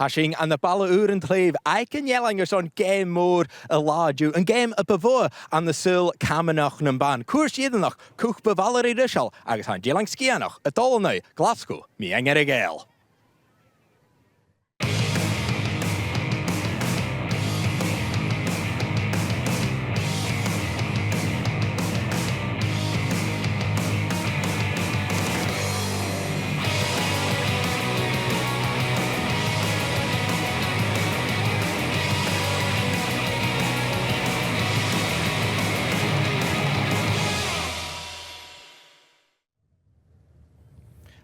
Hashing and the balla ŵr yn tlef, aiken yelling son game môr y ladw, yn game y befo an the sul Camanachd yn ban. Cwrs yddynach, cwch Mowi Valerie Fraser, agos han jelang Skye y dolynau, Glasgow, mi enger y gael.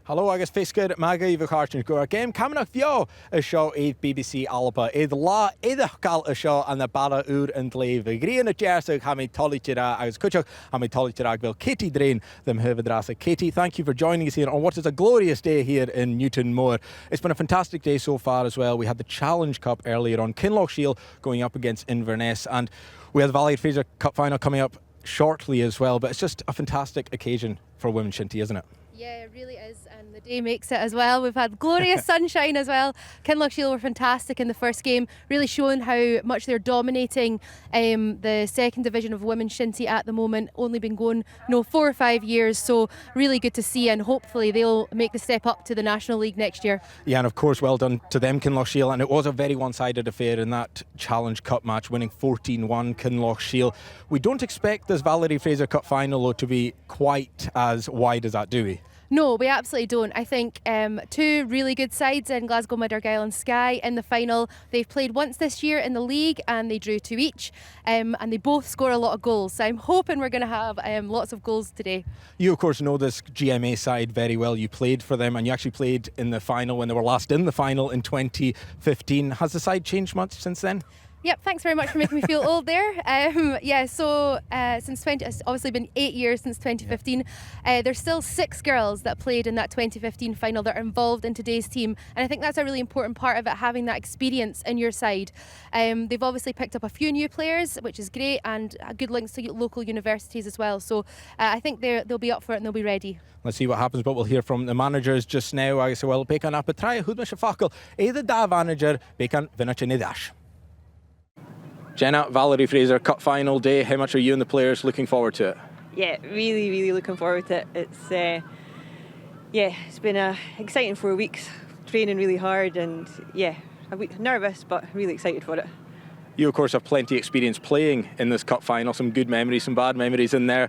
Hello, agus fisgyd maga I fy chartyn gwr. Game Camanachd fio y sio eith BBC Alba. Eith la eithach gael y sio an y balla ŵr yn dleif. Y grian y jersig ham ei toli tira agus cwtioch ham ei toli tira fel Katie Drain them hyfedrasa. Katie, thank you for joining us here on what is a glorious day here in Newton Moor. It's been a fantastic day so far as well. We had the Challenge Cup earlier on, Kinloch Shield going up against Inverness, and we had the Valerie Fraser Cup final coming up shortly as well. But it's just a fantastic occasion for women's shinty, isn't it? Yeah, it really is, and the day makes it as well. We've had glorious sunshine as well. Kinloch Shield were fantastic in the first game, really showing how much they're dominating the second division of women's shinty at the moment. Only been going 4 or 5 years, so really good to see, and hopefully they'll make the step up to the National League next year. Yeah, and of course well done to them, Kinloch Shield, and it was a very one-sided affair in that Challenge Cup match, winning 14-1 Kinloch Shield. We don't expect this Valerie Fraser Cup final though to be quite as wide as that, do we? No, we absolutely don't. I think two really good sides in Glasgow, Argyll and Skye in the final. They've played once this year in the league and they drew 2 each, and they both score a lot of goals. So I'm hoping we're going to have lots of goals today. You of course know this GMA side very well. You played for them and you actually played in the final when they were last in the final in 2015. Has the side changed much since then? Yep, thanks very much for making me feel old there. Since it's obviously been 8 years since 2015. There's still 6 girls that played in that 2015 final that are involved in today's team, and I think that's a really important part of it, having that experience in your side. They've obviously picked up a few new players, which is great, and good links to local universities as well. So I think they'll be up for it and they'll be ready. Let's see what happens, but we'll hear from the managers just now. I say, well, bekan apatrai hwyd mysio ffacol. Either da manager, bekan vinach. Jenna, Valerie Fraser Cup final day. How much are you and the players looking forward to it? Yeah, really looking forward to it. It's been an exciting 4 weeks, training really hard, and a bit nervous but really excited for it. You of course have plenty of experience playing in this cup final, some good memories, some bad memories in there.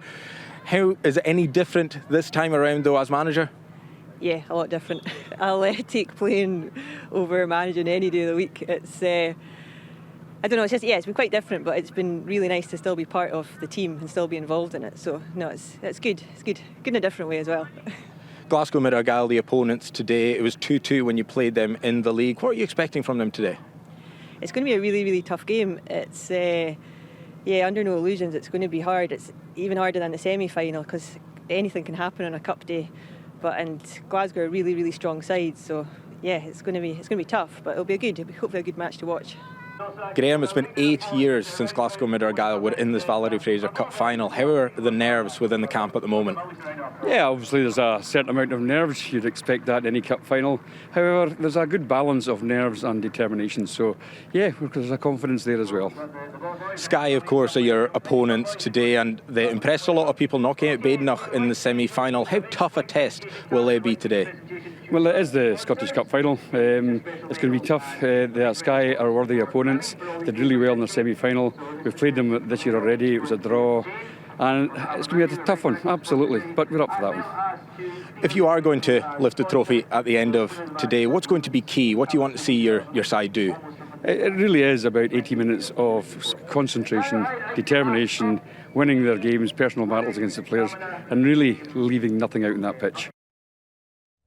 How is it any different this time around though as manager? Yeah, a lot different. I'll take playing over managing any day of the week. I don't know, it's been quite different, but it's been really nice to still be part of the team and still be involved in it. So, no, it's good. It's good in a different way as well. Glasgow Argyll, the opponents today, it was 2-2 when you played them in the league. What are you expecting from them today? It's going to be a really tough game. It's, under no illusions, it's going to be hard. It's even harder than the semi-final because anything can happen on a cup day. And Glasgow are a really strong side, so yeah, it's going to be tough, but it'll be hopefully a good match to watch. Graham, it's been 8 years since Glasgow Argyll were in this Valerie Fraser Cup final. How are the nerves within the camp at the moment? Yeah, obviously there's a certain amount of nerves. You'd expect that in any cup final. However, there's a good balance of nerves and determination. So, yeah, there's a confidence there as well. Skye, of course, are your opponents today, and they impressed a lot of people knocking out Badenoch in the semi-final. How tough a test will they be today? Well, it is the Scottish Cup final. It's going to be tough. The Skye are worthy opponents. Did really well in the semi-final. We've played them this year already. It was a draw. And it's going to be a tough one, absolutely. But we're up for that one. If you are going to lift the trophy at the end of today, what's going to be key? What do you want to see your side do? It really is about 80 minutes of concentration, determination, winning their games, personal battles against the players, and really leaving nothing out in that pitch.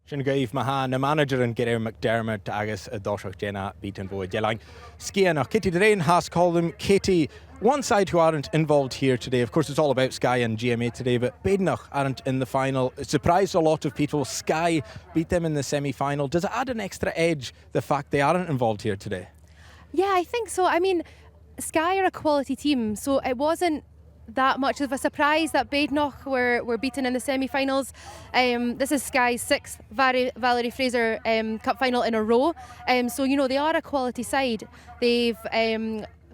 Sin gaibh maha na manager and Gerair McDermott agus a dosach Jenna beaten boy Jelang. Skye Katie Drain has called them. Katie, one side who aren't involved here today, of course it's all about Skye and GMA today, but Badenoch aren't in the final. It surprised a lot of people. Skye beat them in the semi-final. Does it add an extra edge, the fact they aren't involved here today? Yeah, I think so. I mean, Skye are a quality team, so it wasn't that much of a surprise that Badenoch were beaten in the semi-finals. This is Skye's 6th Valerie Fraser Cup final in a row. So, you know, they are a quality side. They've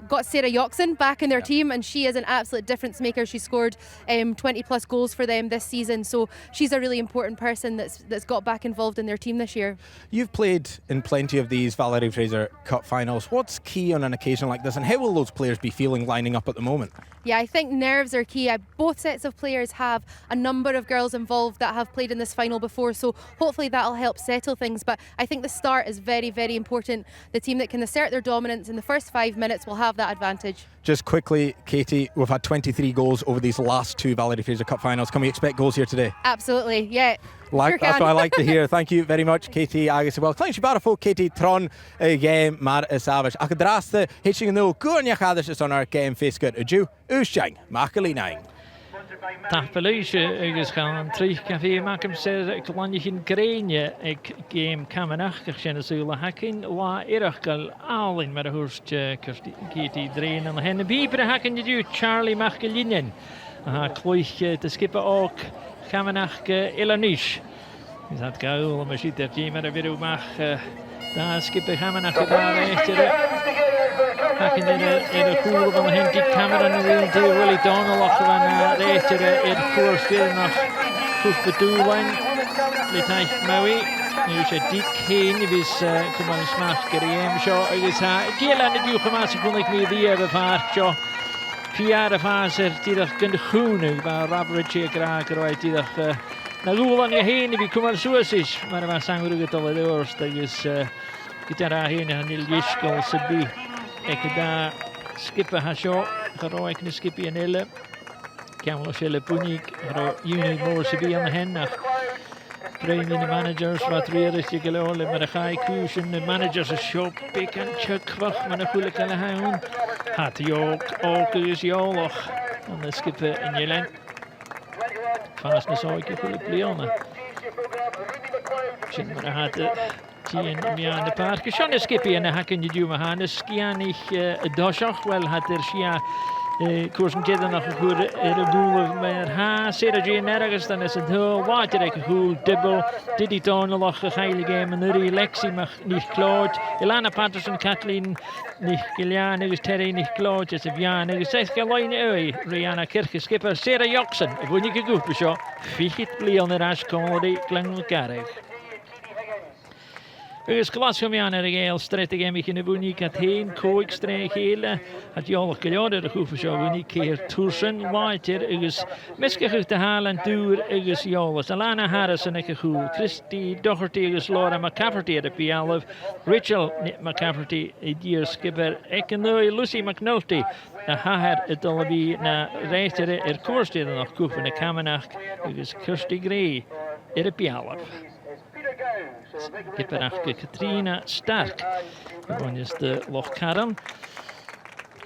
got Sarah Yoxon back in their team, and she is an absolute difference maker. She scored 20 plus goals for them this season, so she's a really important person that's got back involved in their team this year. You've played in plenty of these Valerie Fraser Cup finals. What's key on an occasion like this, and how will those players be feeling lining up at the moment? Yeah, I think nerves are key. Both sets of players have a number of girls involved that have played in this final before, so hopefully that'll help settle things. But I think the start is very, very important. The team that can assert their dominance in the first 5 minutes will have that advantage. Just quickly, Katie, we've had 23 goals over these last 2 Valerie Fraser Cup finals. Can we expect goals here today? Absolutely, yeah. That's what I like to hear. Thank you very much, Katie. Agus wel, klein barafo Katie Tron game mar savage. Ag draste hitching no goornia gaders is on our game face good. Adu Ushang MacLean. Tappeluis agus gaan 3 café makem ser klanje in Greenje ek game Camanachd sin asula hakin wa Argyll alin met a horst Katie drain en hen biebre hakin you Charlie MacLean. Kloich te skippen ook Camanachd Ilanish. Is dat gaul maar ziet dat je met een video mag daar skippen Camanachd daar hakin in de koel van hen Deek Cameron en Willie Donald van rechter in koers weer nog goed bedoeling. Dit heeft Mowi. Nu is het Deek heen, is kom aan smaak gereden zo. Is heel aan de duur gemaakt kon ik meer die hebben vaart zo. 4 fase die dat kunnen groenen waar Robert graag eruit die dat na goal aan je heen die komen zo is maar we zijn weer het al door dat is gitaar heen en heel jiskol sebi ik daar skippen hasho garo ik ne skippen en hele kan wel puniek garo unit more sebi aan de hen naar training de managers wat realistisch gelopen met de high cushion de managers is shop pick en check wacht maar een goede kan hij had hij ook is jolig en de skippen in Jelen vast niet zo ik goede pleonen zien maar had Tien aan de paard geschonnen skippen en hakken je duwen aan de skianig Badenoch wel had Sarah koersen kitten nog een goede doel met haar Sarah nergens dan is het heel water een goed dubbel dit die tonen nog een hele game en de relaxie mag niet kloot Ilana Patterson Kathleen niet Gillian is Terry niet kloot is het Jan is 6 geleden Rihanna Kirke skipper Sarah Yoxon ik wil niet goed zo ficht pleon er als comedy klang elkaar Dus Glasgow aan de Argyll strategie met een uniek het heen koik streek hele het jolig geleden de groep zo uniek keer tussen later is misgegaan te halen duur is jolig Alana Harrison een goed Christy Doherty is Laura McCafferty de P11 Rachel McCafferty die skipper Ekenoi Lucy McNulty haar het al bij na rechter koers die nog koop van de Camanachd is Kirsty Gray de P11 Camanachd Katrina Stark. Dan is de Lochkarren.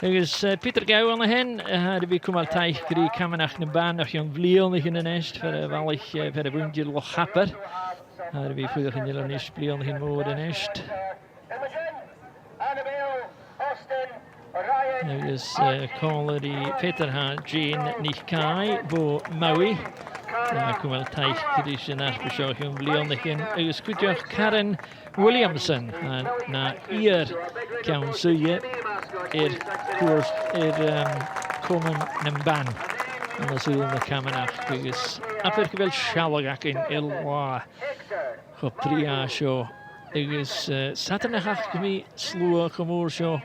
Er is Pieter Gouw aan de hen. We komen altijd krijgen Camanachd een baan nog jong vliel in de nest voor de windje Lochapper. We voelen in de nest vliel in de nest. Er is Colin die Peter Jane niet kai voor Mowi. Ja, kom wel tijd krijgen naar bescherming Leonigin. Er is goed Karen Williamson na hier kan ze koers komen een baan. En dan zullen we Camanachd is afwerken wel schalgak in Elwa op triage. Er is zaterdag mee sloeg gemoersjo.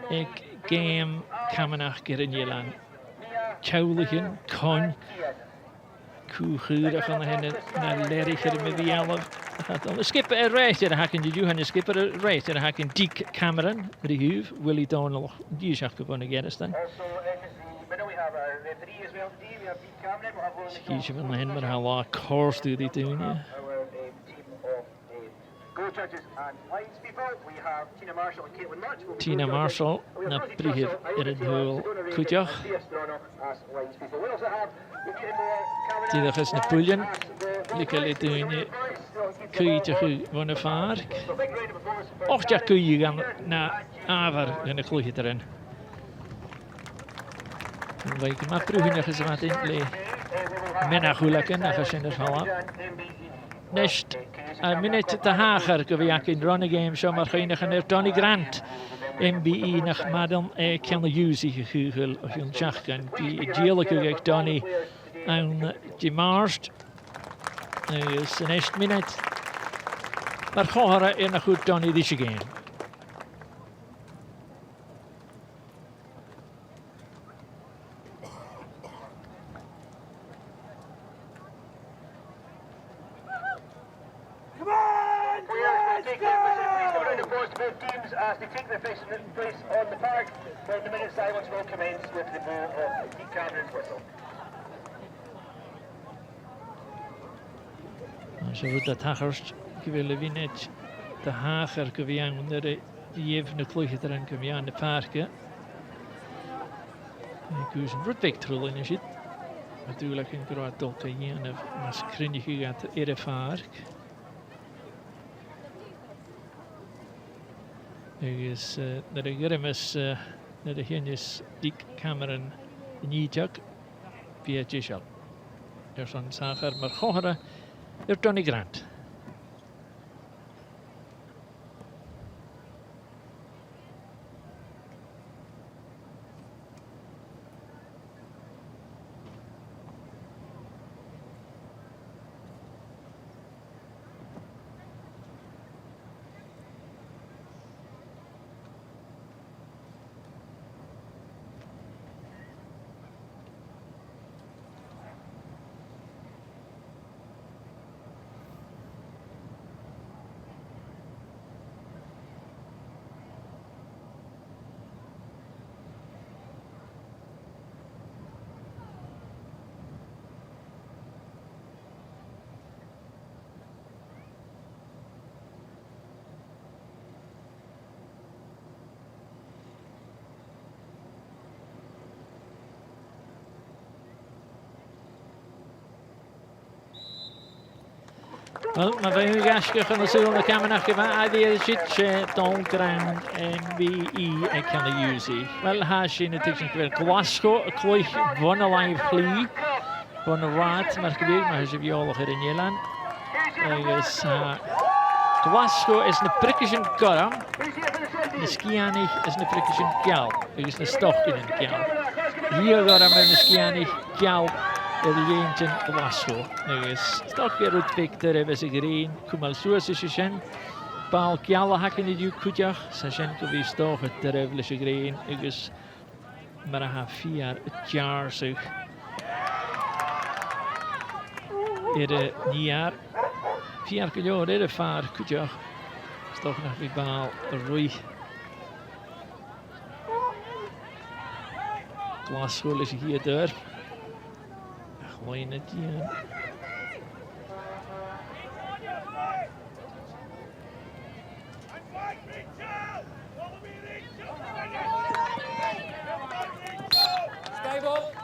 Ik game Camanachd in Jelan. Chauligen kon Koegerig aan hen naar Leriger met die 11. De skipper er rechter hakken die Johan de skipper er rechter hakken Deek Cameron de Huw Willie Donald die is gewoon against dan. Kies van hen maar haar course doet die doen ja. Tina Marshall na Brigir het heel goed ja. Die er is een pullen. Lekker laten doen. Kun je toch van een vaark? Och ja, kun je gaan naar Aver en dan gooi je erin. Like my proeven is wat in le. Menachulaken nach sin er hall. Next a minute te hager go vi in run game so mar geen gaan Donny Grant. MBE nach madam kan de use gegugel of jong chachkan die jeelike gek Donny aan Camanachd. Is een eerste minute. Maar gewoon in een goed Donny deze game. As they take their place on the park, when the minute silence will commence with the blow of Deek Cameron's whistle. Zo wordt dat hagers. Ik wil winnen. De hager kan we aan onder de even kloeg erin kan we aan de parken. Ik koos een roodwegtrol in zit. Natuurlijk een groot dolk hier en een skrindige gaat er park. Is naar de Grimes naar de Hennis Deek Cameron Nijak via Jishal. Er zijn zager maar gewoon er Donny Grant. Wel, maar bij u gasje van de zullen Camanachd van die zit dan ground MBE en kan de use. Wel haas in de techniek weer Glasgow, een kloeg van een live glee van een raad, maar gebeurt maar ze bij alle in Nederland. Dus Glasgow is een prikje karam, de Skianig is een prikje gal, is een stokje in de gal. Hier gaan we met de Skianig gal. De eentje Glasgow. Nu is toch weer uit Victor hebben ze gereden. Kom al zo is zijn. Paul Kjalla hakken die ook goed ja. Ze zijn geweest toch het terwijl ze gereden. Dus maar hij 4 jaar zeg. Er 9 jaar. 4 jaar er vaar goed ja. Is toch nog die Paul Roy. Glasgow is hier door. Gewoon het hier.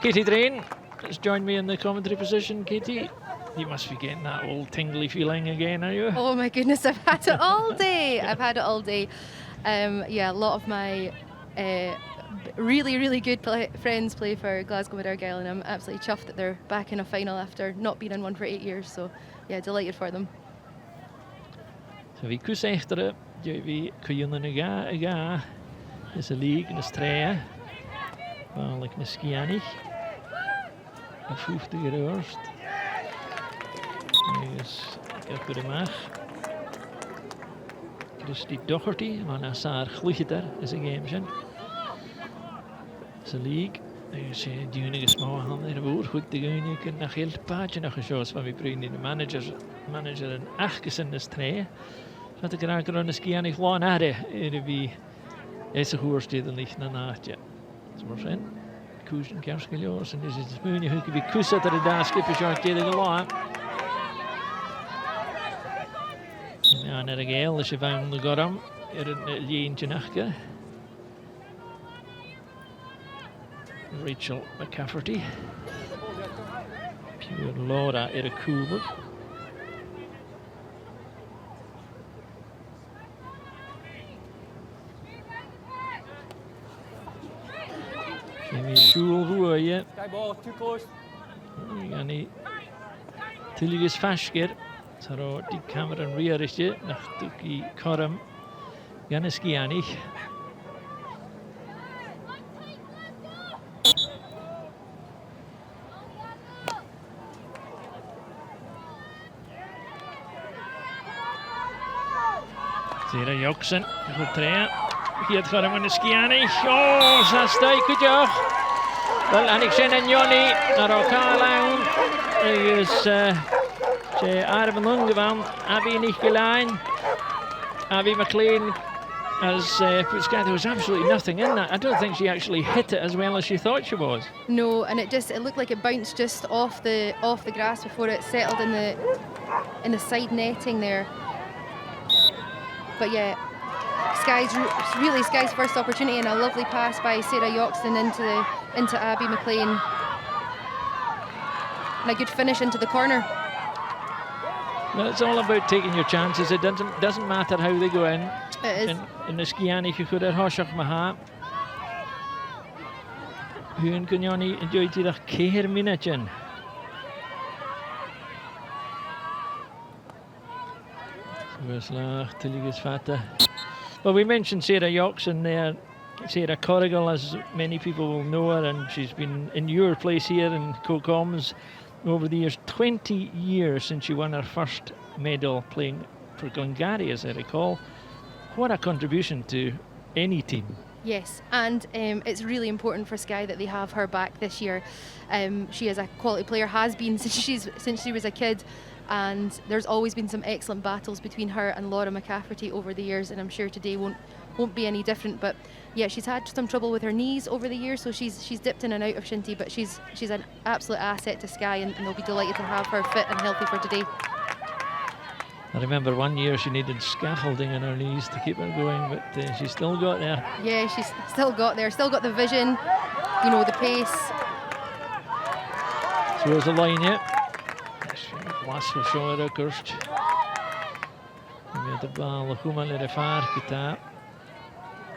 Kitty Drain has joined me in the commentary position. Kitty, you must be getting that old tingly feeling again, are you? Oh my goodness, I've had it all day. I've had it all day. Yeah, a lot of my really good friends play for Glasgow with Argyll, and I'm absolutely chuffed that they're back in a final after not being in one for 8 years. So yeah, delighted for them. So we kus echter, we kunnen ga is een league in de strijd. Wel ik een Skianig. Een 50 gerust. Dus ik heb de maag. Christy Doherty, maar na haar gluchter is een game. Ze league. Dus die enige smaak handen in de boer. Goed, de ene kan nog heel paardje nog eens van we proberen de manager een 8 in de strijd. Dat ik graag een Skianig gewoon hadden. Wie is een goede steden ligt na nachtje. Zo zijn. Koesen kerstgeljoos en dus is het moeilijk hoe we kussen dat er daar skippen zo tegen de laag. Ja, naar de geel is je van de garam. Een jeentje nachtje. Rachel McCafferty. Pure Laura in de koeler. Amy Shul Rua, yeah. Sky ball, too close. Yani Tilligus Fashkir. Taro Deek Cameron Riarishje. Nach Duki Koram. Skiani. Sarah Yoxon, goed trainen. Hier gaat hem aan de Skiani. Oh, zo stijgt goed joh. Wel, en ik zit in Johnny naar elkaar lang. Is ze Abbie MacLean, Abbie MacLean, Abbie MacLean. As there was absolutely nothing in that. I don't think she actually hit it as well as she thought she was. No, and it looked like it bounced just off the grass before it settled in the side netting there. But yeah, Skye's first opportunity, and a lovely pass by Sarah Yoxon into Abbie MacLean, and a good finish into the corner. Well, it's all about taking your chances. It doesn't matter how they go in. It is. In the Skiani, you could have Hoshach Maha. Hun Kunyoni enjoyed the Keir Minachin. Well, we mentioned Sarah Yoxon there. Sarah Corrigal, as many people will know her, and she's been in your place here in Co-Coms over the years. 20 years since she won her first medal playing for Glengarry, as I recall. What a contribution to any team. Yes, and it's really important for Skye that they have her back this year. She is a quality player, has been since she was a kid, and there's always been some excellent battles between her and Laura McCafferty over the years, and I'm sure today won't be any different. But yeah, she's had some trouble with her knees over the years, so she's dipped in and out of Shinty, but she's an absolute asset to Skye, and they'll be delighted to have her fit and healthy for today. I remember one year she needed scaffolding on her knees to keep her going, but she's still got there. Yeah, she's still got there, still got the vision, the pace. So there's a line, yeah. Glasgow show her first. Met de bal, de Goeman in de vaart getaat.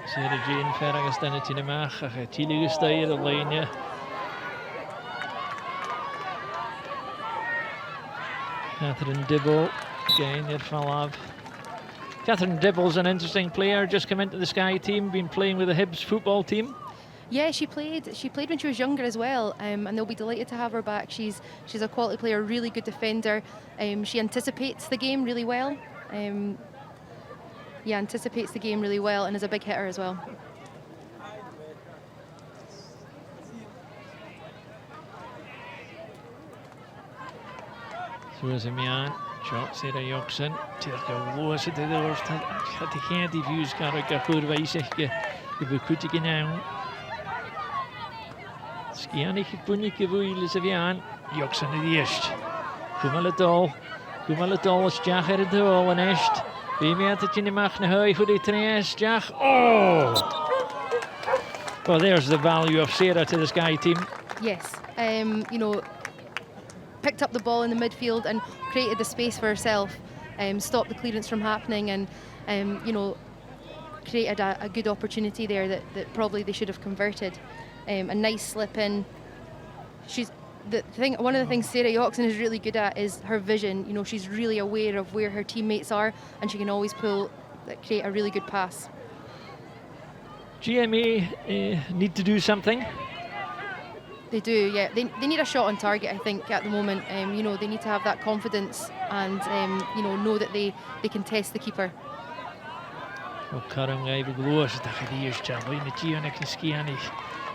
Sarah Jane Ferragas dan het in de maag. Chile gestegen, de line, ja. Catherine Dibble. Again, it fell off. Catherine Dibble's an interesting player, just come into the Skye team, been playing with the Hibs football team. Yeah, she played when she was younger as well, and they'll be delighted to have her back. She's a quality player, really good defender. She anticipates the game really well. Anticipates the game really well, and is a big hitter as well. So is a man. Shot Sarah Yoxon. Tyrka loos het de doorst. Had de geen die views kan ik goed wijzen. Je bekut ik nou. Skiani gepunnik gewoel is er aan. Yoxon in de eerst. Kom het al is Jack er de al en echt. Wie meer dat je niet mag naar huis voor die trainers Jack. Oh. Well, there's the value of Sarah to the Skye team. Yes, picked up the ball in the midfield and created the space for herself, stopped the clearance from happening, and created a good opportunity there that probably they should have converted. A nice slip in. One of the things Sarah Yoxon is really good at is her vision. She's really aware of where her teammates are, and she can always create a really good pass. GMA need to do something. They do, yeah. They need a shot on target, I think, at the moment. They need to have that confidence and, know that they can test the keeper. Wel, Karam ga even gloos dat je die eerst jam. In de Gionek en Skiani.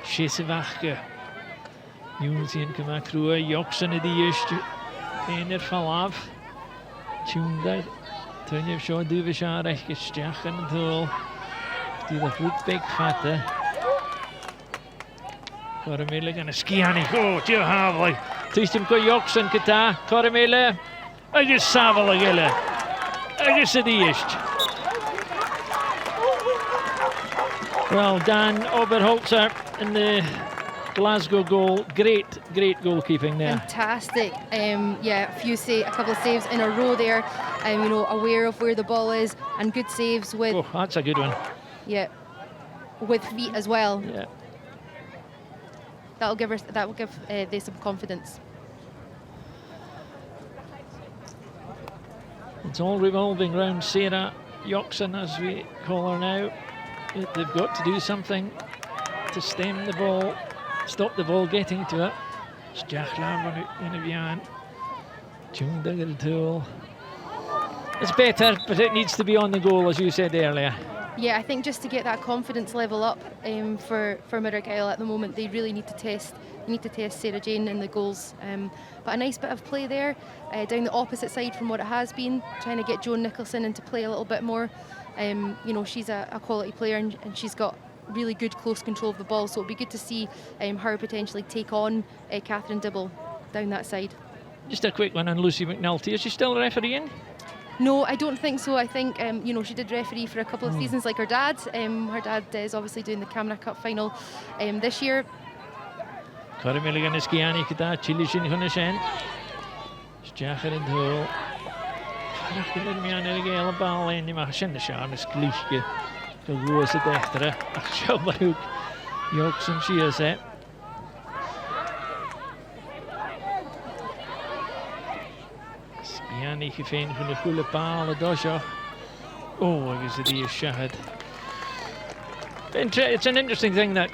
Schisse wachten. Jongens in Camanachd. Yoxon in die eerst. En er van af. Tune daar. Toen je zo duwen zo recht gestjach en het doel. Die de voet bekvatten. Caramele en Skiani. Oh, tje havelijk. Tistim ko Yoxon keta. Caramele. En je savelen gillen. En je zit die eerst. Well, Dan Oberholzer in the Glasgow goal. Great goalkeeping there. Fantastic. A couple of saves in a row there. Aware of where the ball is and good saves with. Oh, that's a good one. Yeah, with feet as well. Yeah. that will give they some confidence. It's all revolving around Sarah Yoxon, as we call her now. They've got to do something to stem the ball, stop the ball getting to it. It's better, but it needs to be on the goal, as you said earlier. Yeah, I think just to get that confidence level up for Argyll at the moment, they really need to test. They need to test Sarah Jane in the goals. But a nice bit of play there, down the opposite side from what it has been, trying to get Joan Nicholson into play a little bit more. She's a quality player, and she's got really good close control of the ball, so it'll be good to see her potentially take on Catherine Dibble down that side. Just a quick one on Lucy McNulty. Is she still refereeing? No, I don't think so. I think she did referee for a couple of seasons like her dad. Her dad is obviously doing the Camanachd Cup final this year. Corey Milligan is Skye and GMA Chile sin Hunashen. Stjacher in Hul. Farach in Mian Argyll ball in die Maschen de Schaan is Klischke. De große Dechtere. Schau mal ook. Yoxon she is it. Skye gefeen van de goede palen Dosha. Oh, I guess the shahad. It's an interesting thing that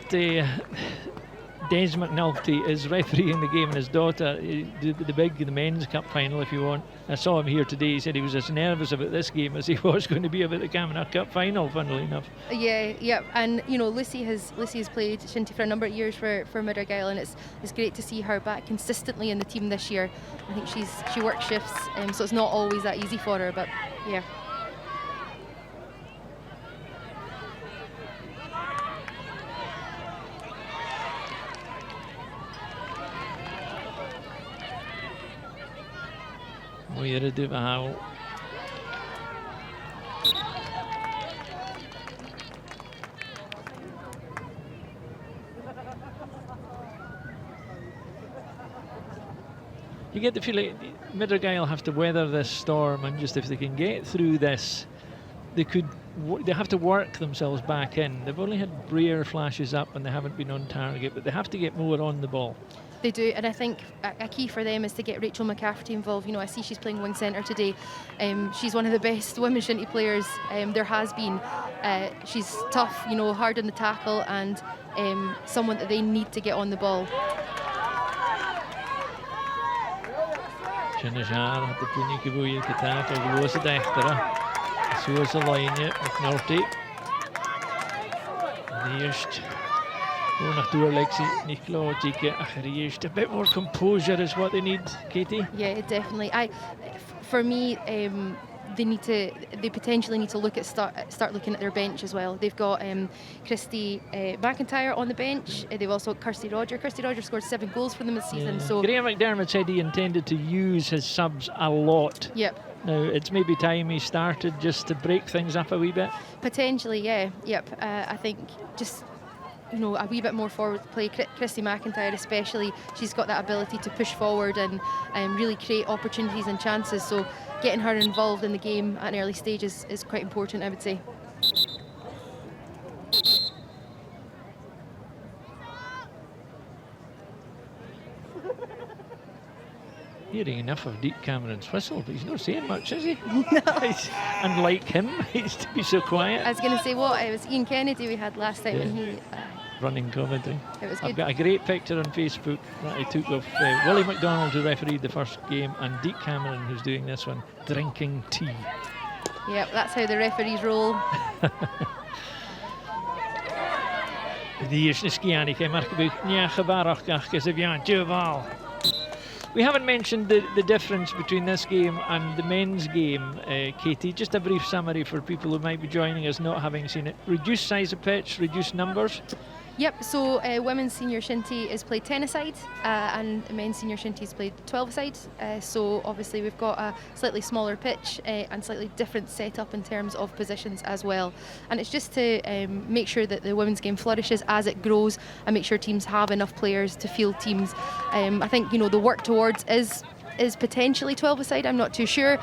Des McNulty is refereeing the game, and his daughter, the men's cup final, if you want. I saw him here today. He said he was as nervous about this game as he was going to be about the Camanachd Cup final, funnily enough. Yeah, and Lucy has played shinty for a number of years for Argyll, and it's great to see her back consistently in the team this year. I think she works shifts, so it's not always that easy for her, but yeah. Moeire de Waal. You get the feeling Argyll have to weather this storm, and just if they can get through this, they have to work themselves back in. They've only had Breer flashes up and they haven't been on target, but they have to get more on the ball. They do, and I think a key for them is to get Rachel McCafferty involved. I see she's playing wing centre today. She's one of the best women's shinty players there has been. She's tough, hard on the tackle, and someone that they need to get on the ball. Camanachd had de punieke boeien getaakt, de grote dechtere. Zo is de lijnje, McNulty. De eerste. Oh, nach Lexi, nicht klar, a bit more composure is what they need, Katie. Yeah, definitely. For me, they potentially need to start looking at their bench as well. They've got Christy McIntyre on the bench. They've also got Kirsty Roger. Kirsty Roger scored 7 goals for them this season. Yeah. So Graham McDermott said he intended to use his subs a lot. Yep. Now it's maybe time he started just to break things up a wee bit. Potentially, yeah. Yep. I think just a wee bit more forward play. Christy McIntyre especially, she's got that ability to push forward and really create opportunities and chances, so getting her involved in the game at an early stage is quite important, I would say. Hearing enough of Deek Cameron's whistle, but he's not saying much, is he? No. Unlike him, he's to be so quiet. I was going to say, it was Ian Kennedy we had last time, and he... running commentary. It was good. I've got a great picture on Facebook that I took of Willie McDonald, who refereed the first game, and Deek Cameron, who's doing this one, drinking tea. Yep, that's how the referees roll. We haven't mentioned the difference between this game and the men's game, Katie. Just a brief summary for people who might be joining us not having seen it. Reduced size of pitch, reduced numbers. Yep, so women's senior shinty is played 10-a-side and men's senior shinty is played 12-a-side. So obviously we've got a slightly smaller pitch and slightly different setup in terms of positions as well. And it's just to make sure that the women's game flourishes as it grows and make sure teams have enough players to field teams. I think, the work towards is potentially 12-a-side, I'm not too sure,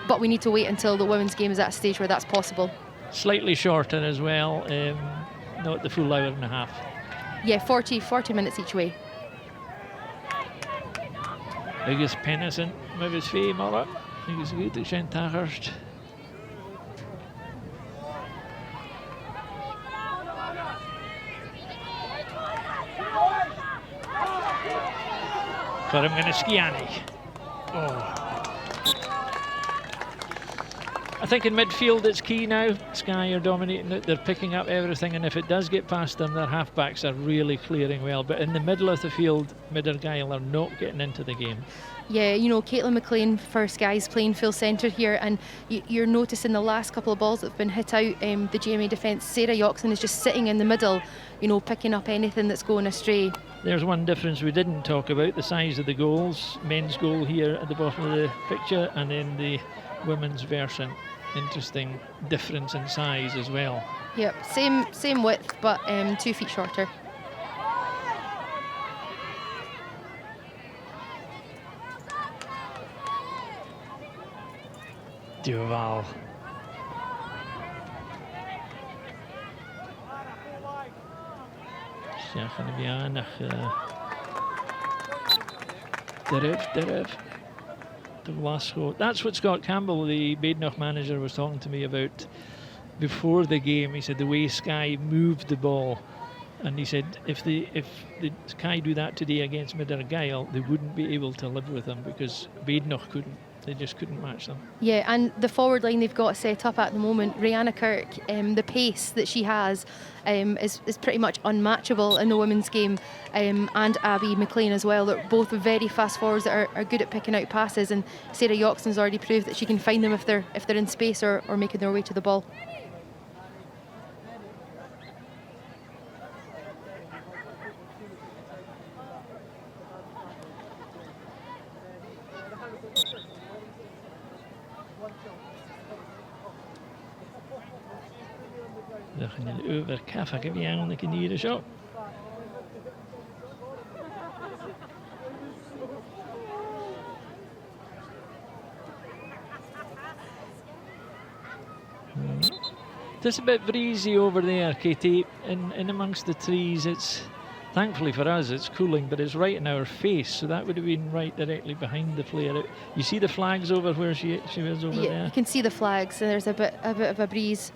but we need to wait until the women's game is at a stage where that's possible. Slightly shorter as well. Not the full hour and a half. Yeah, 40 minutes each way. Agus Pennison with his fee Muller. Agus good to Shane Tachurst. But I'm going to Skye. Oh. I think in midfield it's key now. Skye are dominating it, they're picking up everything, and if it does get past them, their half-backs are really clearing well. But in the middle of the field, Argyll are not getting into the game. Yeah, you know, Abbie MacLean for Skye's playing full centre here, and you're noticing the last couple of balls that have been hit out the GMA defence. Sarah Yoxon is just sitting in the middle, you know, picking up anything that's going astray. There's one difference we didn't talk about, the size of the goals. Men's goal here at the bottom of the picture, and then the women's version. Interesting difference in size as well. Yep, same width, but 2 feet shorter. Duval. Siach yn y bianach. Dyryf. Glasgow. That's what Scott Campbell, the Badenoch manager, was talking to me about before the game. He said the way Skye moved the ball, and he said if the Skye do that today against Argyll, they wouldn't be able to live with them because Badenoch couldn't. They just couldn't match them. Yeah, and the forward line they've got set up at the moment, Rihanna Kirk, the pace that she has is pretty much unmatchable in the women's game, and Abbie MacLean as well. They're both very fast forwards that are good at picking out passes, and Sarah Yoxon's already proved that she can find them if they're in space or making their way to the ball. Over Caff, I'll give you on the Canada shot. Just a bit breezy over there, Katie, in amongst the trees. It's thankfully for us it's cooling, but it's right in our face, so that would have been right directly behind the player. You see the flags over where she was over there? You can see the flags, and there's a bit of a breeze.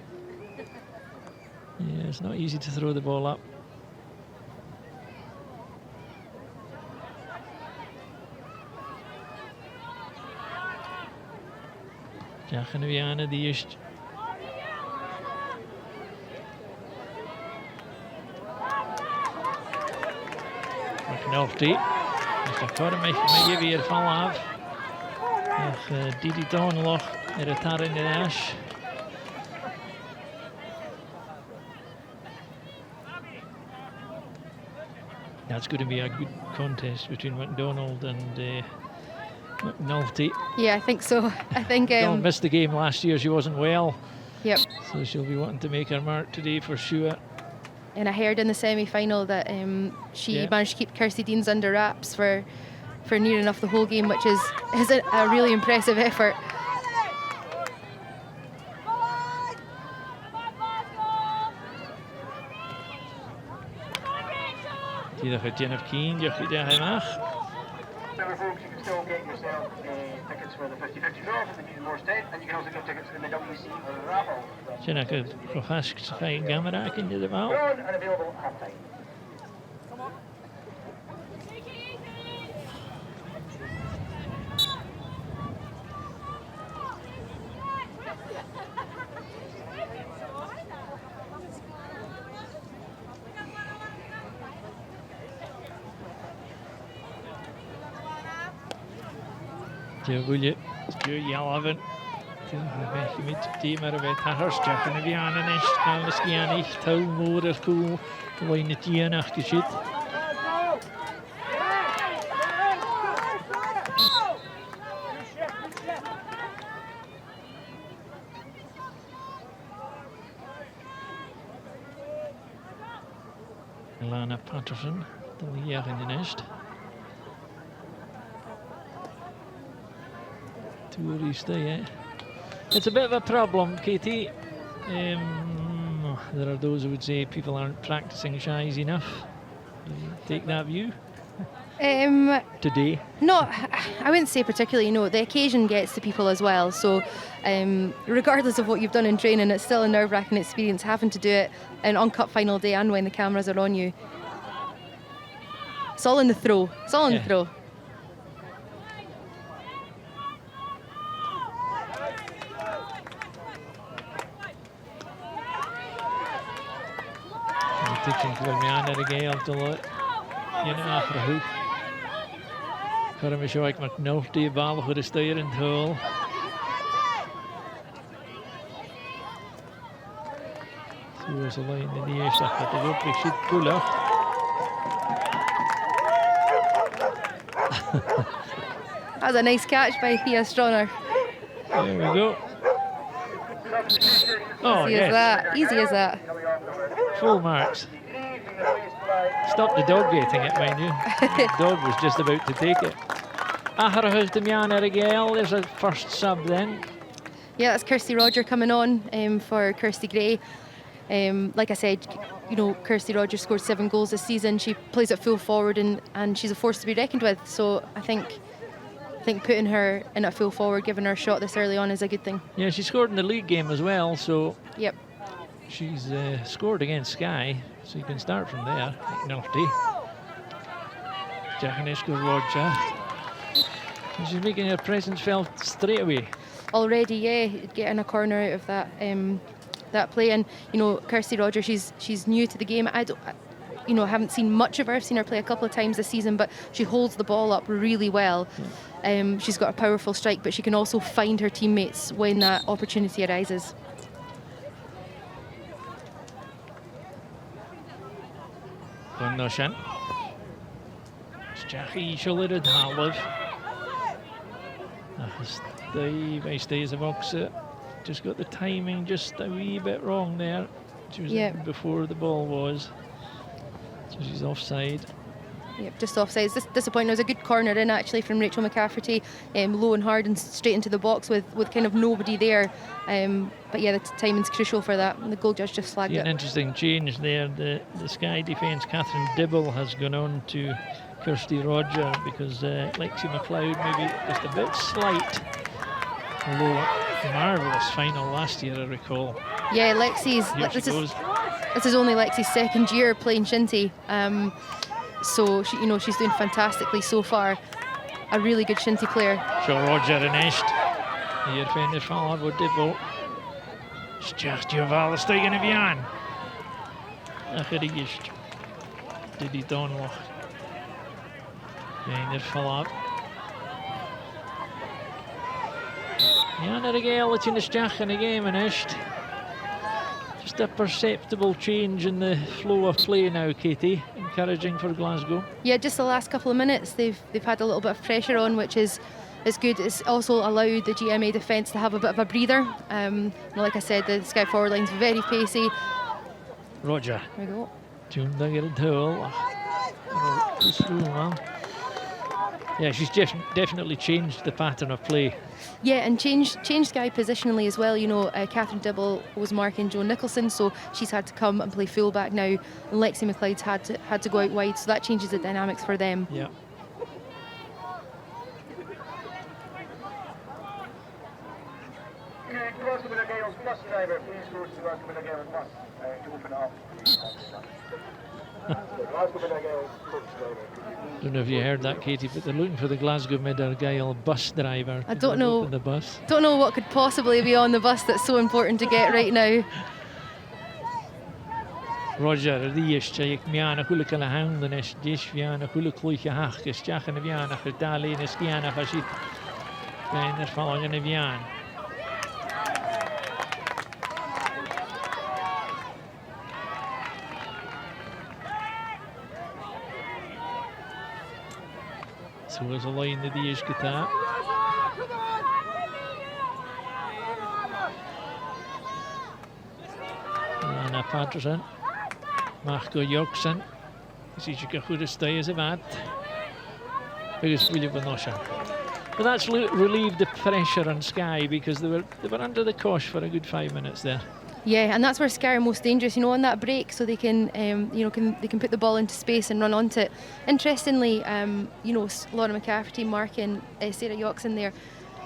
Yeah, it's not easy to throw the ball up. Jack and Viana, the East. McNulty. Mr. Cormac, may give you a fall off. Didi Donloch, a retar in the Ash. That's going to be a good contest between McDonald and McNulty. Yeah, I think so. I think Dawn missed the game last year. She wasn't well. Yep. So she'll be wanting to make her mark today for sure. And I heard in the semi-final that she managed to keep Kirsty Deans under wraps for near enough the whole game, which is a really impressive effort. Remember, folks, you can still get yourself tickets for the 50-50 draw from the New Morse tent, and you can also get tickets in the WC raffle. Sinna could profess Skye and GMA into the ball. Drawn and available half time. William, Stuart Yalavan, team ar a bheith tathirsteach yn y bhean yn eist gael y sgianich, taw môr ar cwl, wain y dianach gysydd. Lana Patterson, the leader in the eist. Yeah. It's a bit of a problem, Katie. There are those who would say people aren't practicing shies enough. Take that view Um, today. No, I wouldn't say particularly. No, the occasion gets to people as well. So, regardless of what you've done in training, it's still a nerve-wracking experience having to do it and on cup final day and when the cameras are on you. It's all in the throw. It's all in the throw. Teaching for me aan de Gael te laat. In de achterhoek. Kan hem zo ik met nog die bal voor de stuur in het hol. Zo is alleen in die eerste gaat de op. Ik zit koelen. That's a nice catch by Thea Stronach. There we go. Oh, Easy as that. Easy as that. Full marks. Stop the dog getting it, mind you. The dog was just about to take it. Aharahus Damian Argyll, there's a first sub then. Yeah, that's Kirsty Roger coming on for Kirsty Gray. Like I said, you know, Kirsty Roger scored 7 goals this season. She plays at full forward and she's a force to be reckoned with. So I think putting her in at full forward, giving her a shot this early on is a good thing. Yeah, she scored in the league game as well, so yep. She's scored against Skye, so you can start from there. Naughty. Camanachd Roger. She's making her presence felt straight away. Already, yeah, getting a corner out of that that play. And you know, Kirsty Roger, she's new to the game. I haven't seen much of her. I've seen her play a couple of times this season, but she holds the ball up really well. She's got a powerful strike, but she can also find her teammates when that opportunity arises. Noshan. Jackie Shullered Hallev. Stays a box. Just got the timing just a wee bit wrong there. She was in before the ball was. So she's offside. Yep, just offside. It's disappointing. It was a good corner in actually from Rachel McCafferty, low and hard and straight into the box with kind of nobody there. But yeah, the timing's crucial for that. And the goal judge just flagged it. An interesting change there. The Skye defence, Catherine Dibble has gone on to Kirsty Roger because Lexi McLeod maybe just a bit slight. Although marvellous final last year, I recall. Yeah, Lexi's. This is only Lexi's second year playing shinty. So she's doing fantastically so far. A really good shinty player. So Roger and Est. Hier vindt het van voor Dibble. Stjert je wel stegen of Jan. Ach, het is. Dit is dan nog. Vindt het van Jan Argyll, it's in the stjach in the game and Est. Just a perceptible change in the flow of play now, Katie. Encouraging for Glasgow. Yeah, just the last couple of minutes they've had a little bit of pressure on, which is good. It's also allowed the GMA defence to have a bit of a breather. Like I said, the Skye forward line's very pacey. Roger. There we go. June Duggar and Tool. Yeah, she's definitely changed the pattern of play. Yeah, and changed Skye positionally as well. You know, Catherine Dibble was marking Joan Nicholson, so she's had to come and play fullback now. And Lexi McLeod's had to go out wide, so that changes the dynamics for them. Yeah. Glasgow Gales bus driver, please go to Glasgow Gales bus to open up. Don't know if you heard that, Katie, but they're looking for the Glasgow Argyll bus driver. I don't know. The bus. Don't know what could possibly be on the bus that's so important to get right now. Roger, the Ishchayik Miana Hulikala Hound and Ishviana Hulikluhach, Ischachan of Yana, Dali, and Skiana Hashit. And they're following in Vian. So there's a line that the Ish guitar. Anna Patterson. Marco Yoxon. Ziet je goed stay as a vat. Because William Badenoch. But that's relieved the pressure on Skye because they were under the cosh for a good 5 minutes there. Yeah, and that's where Skye are most dangerous, on that break, so they can, they can put the ball into space and run onto it. Interestingly, Laura McCafferty marking Sarah Yoxon there.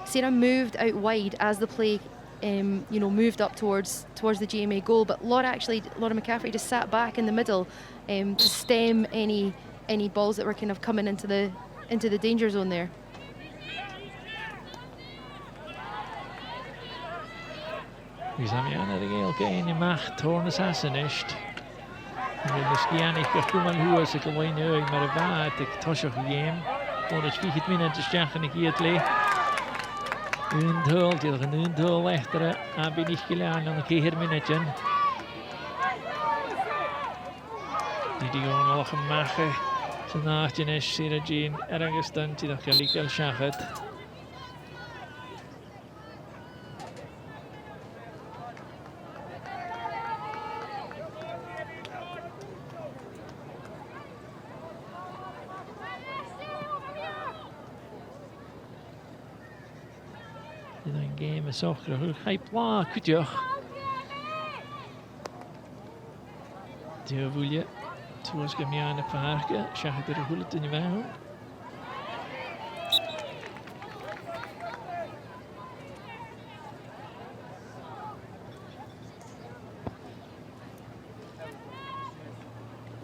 Sarah moved out wide as the play, moved up towards the GMA goal, but Laura McCafferty just sat back in the middle to stem any balls that were kind of coming into the danger zone there. Is am aan de geel geen macht tornes hasenist. En de skianig gekomen hoe als ik alleen nu maar de vaart ik tosje gegeven. Voor het 4 minuten te zeggen ik hier het le. Een doel, die er een doel echter Abbie niet gedaan dan een keer minuten. Die gewoon nog maken. Zijn nachtje is Sarah Jane ergens dan die dat gelijk al zegt. Game is ook graag. Hij plaat, goed ja. Die voel je. Toen was ik hem aan het parken. Zag ik er goed in de weg.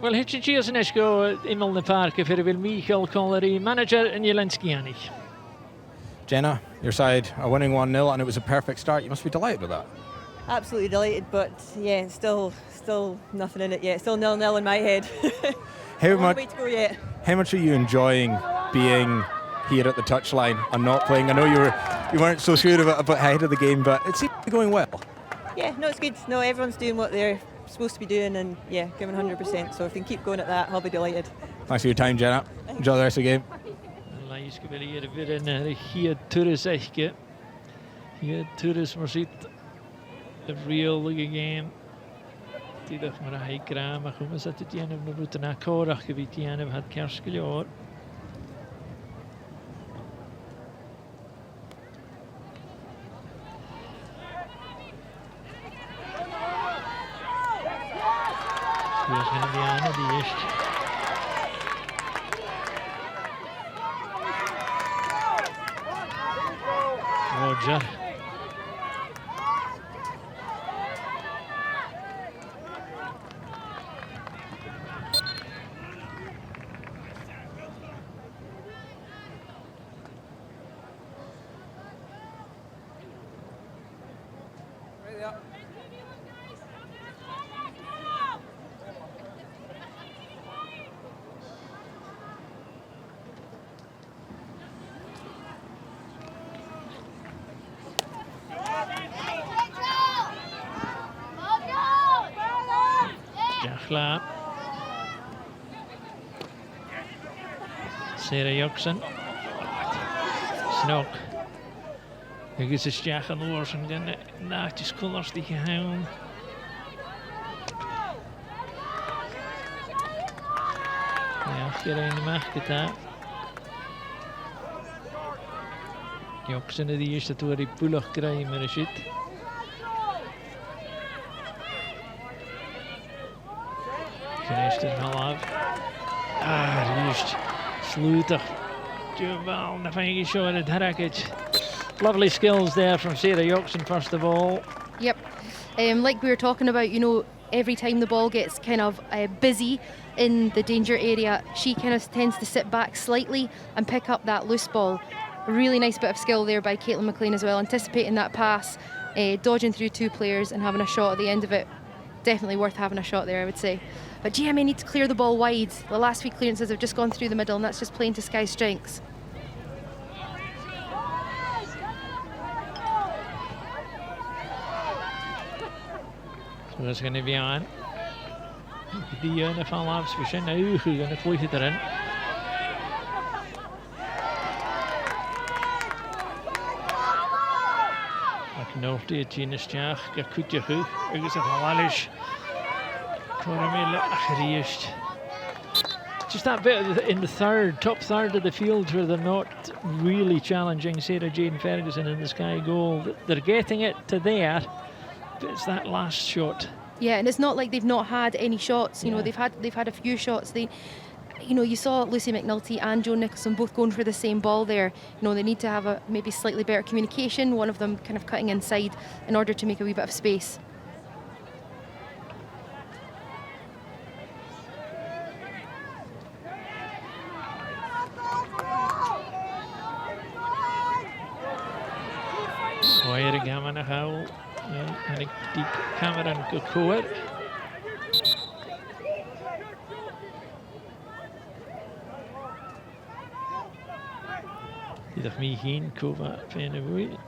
Wel, het is cheers en esco in de parken voor de Michael Collery, manager en Jelenskianig. Jenna, your side are winning 1-0 and it was a perfect start. You must be delighted with that. Absolutely delighted, but yeah, still nothing in it yet. Still 0-0 in my head. How Long way to go yet. How much are you enjoying being here at the touchline and not playing? I know you weren't so sure of it ahead of the game, but it seems to be going well. Yeah, no, it's good. No, everyone's doing what they're supposed to be doing, and yeah, giving 100%. So if they can keep going at that, I'll be delighted. Thanks for your time, Jenna. Enjoy the rest of the game. Je wil hier weer een hier toerist echt. Hier toerist maar ziet een real game. Die dacht maar hij kraam, maar hoe zat het hier op de route naar Korach gebied hier en had kerstgejoor. Hier is een Diana die is. Roger. Klaar. Sarah Yoxon. Snok. Nu is het jagen los en dan nachtjes kollers die gehouden. Ja, hier in de macht gedaan. Yoxon die eerste door die poelig krijgen met een shit. Finished it well up. Just sluiter. Jewel, the finger shot at Harakich. Lovely skills there from Sarah Yoxon first of all. Yep. Like we were talking about, every time the ball gets kind of busy in the danger area, she kind of tends to sit back slightly and pick up that loose ball. A really nice bit of skill there by Abbie MacLean as well, anticipating that pass, dodging through 2 players and having a shot at the end of it. Definitely worth having a shot there, I would say. But GMA need to clear the ball wide. The last 3 clearances have just gone through the middle, and that's just playing to Skye's strengths. So that's going to be on. Die ene van Laps, we zijn nu goed en het vliegt erin. Ik nog die Tjenesjaag, ik goed je goed. Ik zeg al alles. Just that bit in the top third of the field where they're not really challenging Sarah Jane Ferguson in the Skye goal. They're getting it to there, it's that last shot. Yeah, and it's not like they've not had any shots. You know, they've had a few shots. You saw Lucy McNulty and Joe Nicholson both going for the same ball there. You know, they need to have a maybe slightly better communication. One of them kind of cutting inside in order to make a wee bit of space. Oer Camanachd and Deek Cameron go cwr. Ydych mi hun cofa pen y fwy.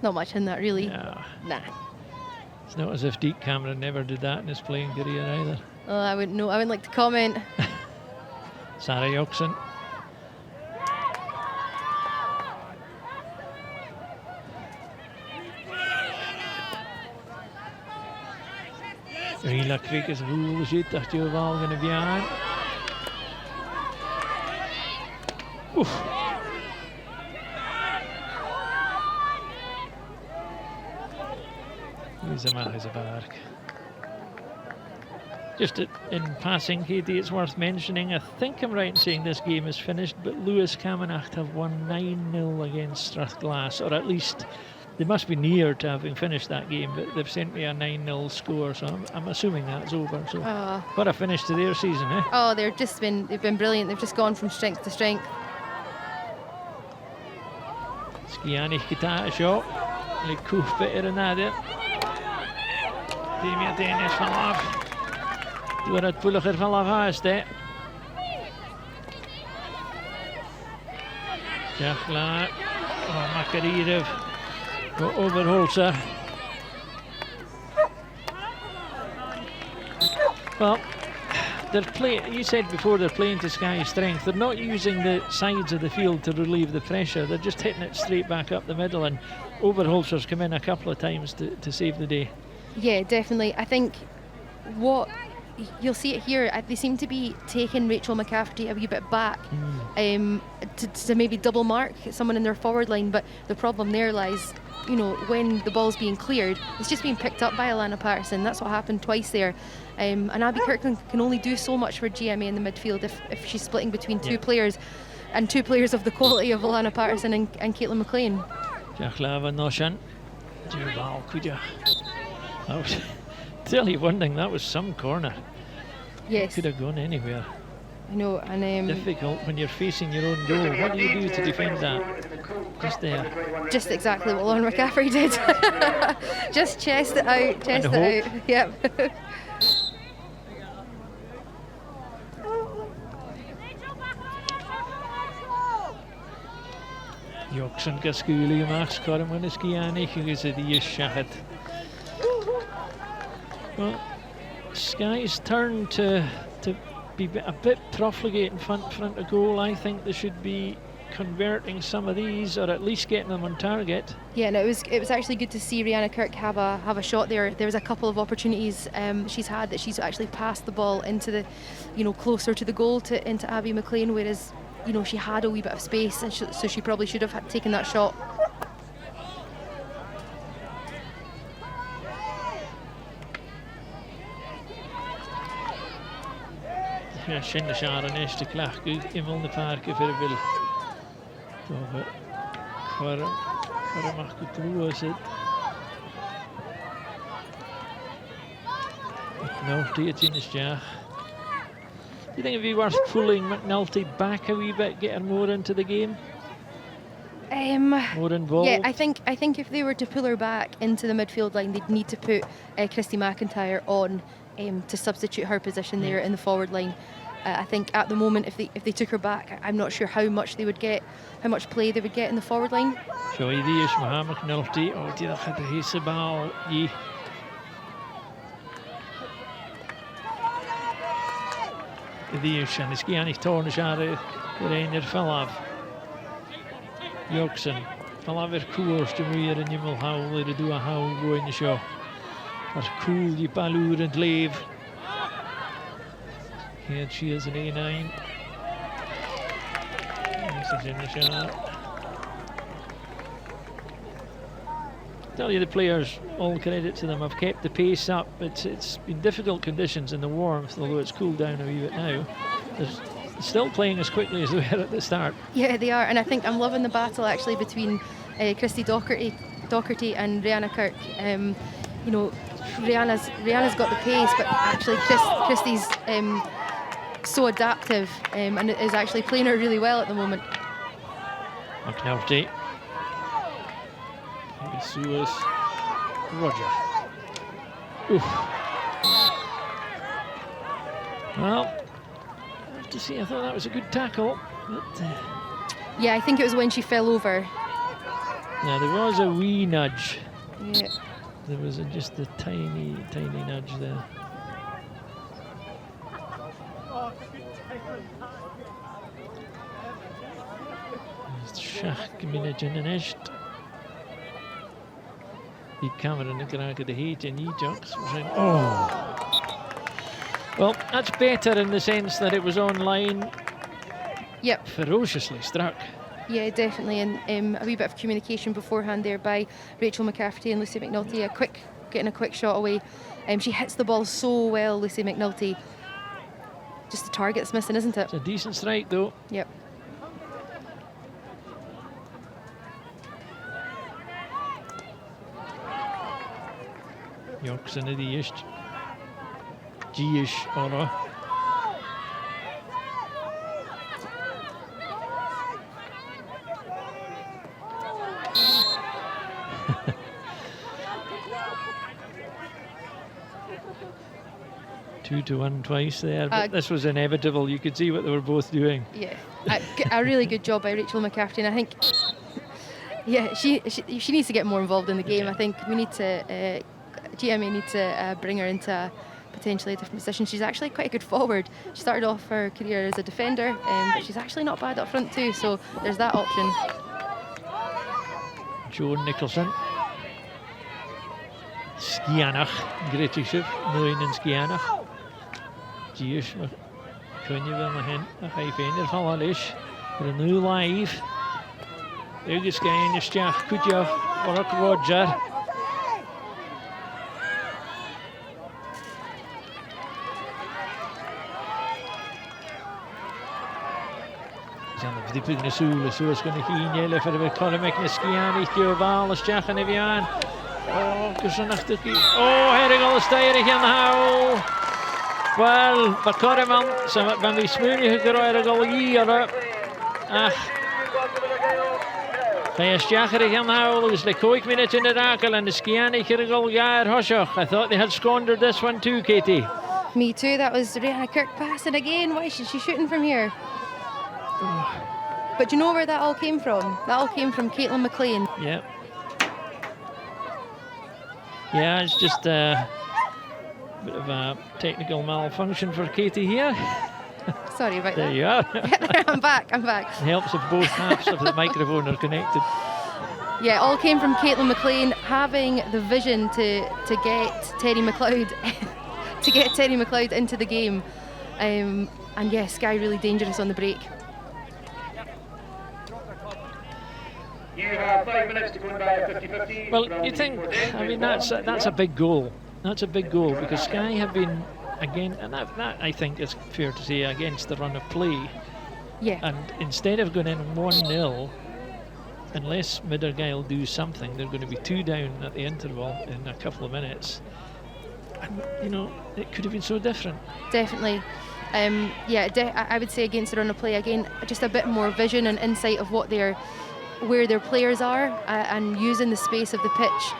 Not much in that, really. No. Nah. It's not as if Deek Cameron never did that in his playing career either. Oh, I wouldn't like to comment. Sarah Yoxon. Rila Creek is rule zit dat je wel gaan bjaan. Oef. Is a bark. Just in passing, Katie, it's worth mentioning, I think I'm right in saying this game is finished, but Lewis Camanachd have won 9-0 against Strathglass, or at least they must be near to having finished that game, but they've sent me a 9-0 score, so I'm assuming that's over. So what a finish to their season, eh? Oh, they've been brilliant. They've just gone from strength to strength. Camanachd getaar a shot. Like Koef beter na dit. Die meteen is vanaf. Door het poeliger vanaf huis, hè. Ja, klaar. Oh, Makariev. Go Overholzer. Well, you said before they're playing to Skye's strength. They're not using the sides of the field to relieve the pressure. They're just hitting it straight back up the middle, and Overholzer's come in a couple of times to save the day. Yeah, definitely. I think what you'll see it here, they seem to be taking Rachel McCafferty a wee bit back to maybe double mark someone in their forward line, but the problem there lies, you know, when the ball's being cleared, it's just being picked up by Alana Patterson. That's what happened twice there. And Abbie Kirkland can only do so much for GMA in the midfield if she's splitting between two players, and two players of the quality of Alana Patterson and Caitlin McLean. That was, tell you one thing, that was some corner. Yes. Could have gone anywhere. I know, and difficult when you're facing your own goal. What do you do to defend that? Just there. Just exactly what Lauren McCaffrey did. Just chest it out, chest it out. Yep. Yoxon Gaskuli Max Corman is Gianni, who is the Yeshahat. Well, Skye's turn to be a bit profligate in front of goal. I think they should be converting some of these, or at least getting them on target. Yeah, no, it was actually good to see Rihanna Kirk have a shot there. There was a couple of opportunities she's had that she's actually passed the ball into the, you know, closer to the goal into Abbie MacLean, whereas, you know, she had a wee bit of space, and so she probably should have taken that shot. Ja, känner Sharon nästa klack ut i Molneparken för det vill. Då för macht det ruset. McNulty it's in his jar. Do you think it'd be worth pulling McNulty back a wee bit, get her more into the game? More involved? Yeah, I think if they were to pull her back into the midfield line, they'd need to put Christy McIntyre on to substitute her position there in the forward line. I think at the moment, if they took her back, I'm not sure how much play they would get in the forward line. So idee is Mohammed McNulty. Oh, die gaat de hele bal. Idee is en is geen niet tornen jaren er fell af. Yoxon fell af weer koers te meer en je wil houden de doe houden go in de show. Maar cool die balloer en leef. Here she is an A9. This is in the shot. tell you, the players, all credit to them, have kept the pace up. It's been difficult conditions in the warmth, although it's cooled down a wee bit now. They're still playing as quickly as they were at the start. Yeah, they are, and I think I'm loving the battle actually between Christy Docherty and Rihanna Kirk. You know, Rihanna's got the pace, but actually Christy's so adaptive and is actually playing her really well at the moment. McNulty. Suez. Roger. Oof. Well, I have to see, I thought that was a good tackle. But, yeah, I think it was when she fell over. now, there was a wee nudge. Yeah. There was just a tiny nudge there. Shach Camanachd. Deek Cameron and Glasgow the heat in Ejox. Oh. Well, that's better in the sense that it was online. Yep. Ferociously struck. Yeah, definitely, and a wee bit of communication beforehand there by Rachel McCafferty and Lucy McNulty. Getting a quick shot away. She hits the ball so well, Lucy McNulty. Just the target's missing, isn't it? It's a decent strike, though. Yep. Yoxon the Ish. G-ish, or no. Two to one twice there, but this was inevitable. You could see what they were both doing. Yeah, a really good job by Rachel McCafferty, and I think, yeah, she needs to get more involved in the game. I think we need to, GMA need to bring her into potentially a different position. She's actually quite a good forward. She started off her career as a defender, but she's actually not bad up front too, so there's that option. Joan Nicholson. Camanachd, Gretishif, Mowi and Camanachd. Gius, kun je wel nog een geven van Alish. Er nu live. Uge Skye and GMA, good job. Work Roger. Die put in de soele, zo is kunnen geen jelle voor de Camanachd en Camanachd die oval is jagen even aan. Oh, Camanachd. Oh, Argyll is stijrig in de hou. Wel, wat Camanachd, ze ben we smeunig gegroeid Argyll. Ach. Hij is jagerig in de hou, dus de koik minute in de rakel en de Camanachd Argyll jaar hoshach. I thought they had squandered this one too, Katie. Me too, that was Rihanna Kirk passing again. Why is she shooting from here? But do you know where that all came from? That all came from Abbie MacLean. Yeah. Yeah, it's just a bit of a technical malfunction for Katie here. Sorry about there that. You are. I'm back. It helps if both halves of the microphone are connected. Yeah, all came from Abbie MacLean having the vision to get Terry McLeod to get Terry McLeod into the game. And yeah, Skye really dangerous on the break. You have 5 minutes to go by 50-50. Well, you think, I mean, that's a big goal. That's a big goal because Skye have been, again, and that I think is fair to say, against the run of play. Yeah. And instead of going in 1-0, unless Argyll do something, they're going to be 2 down at the interval in a couple of minutes. And, you know, it could have been so different. Definitely. Yeah, I would say against the run of play, again, just a bit more vision and insight of where their players are and using the space of the pitch.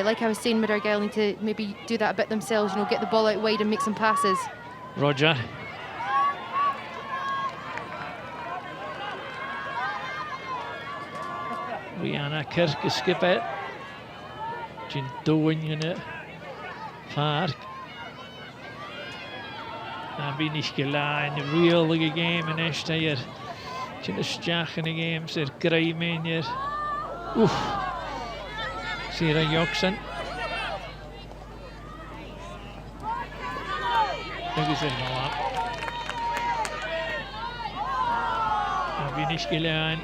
Like I was saying, Argyll need to maybe do that a bit themselves, you know, get the ball out wide and make some passes. Roger. Rihanna Kirk skip it. Jin doing in it. Park. Abbie MacLean, een really game in this year. Jin is in the game, zit Grime hier. Oef. Sarah Yoxon. Kijk eens in de lap. Abbie MacLean.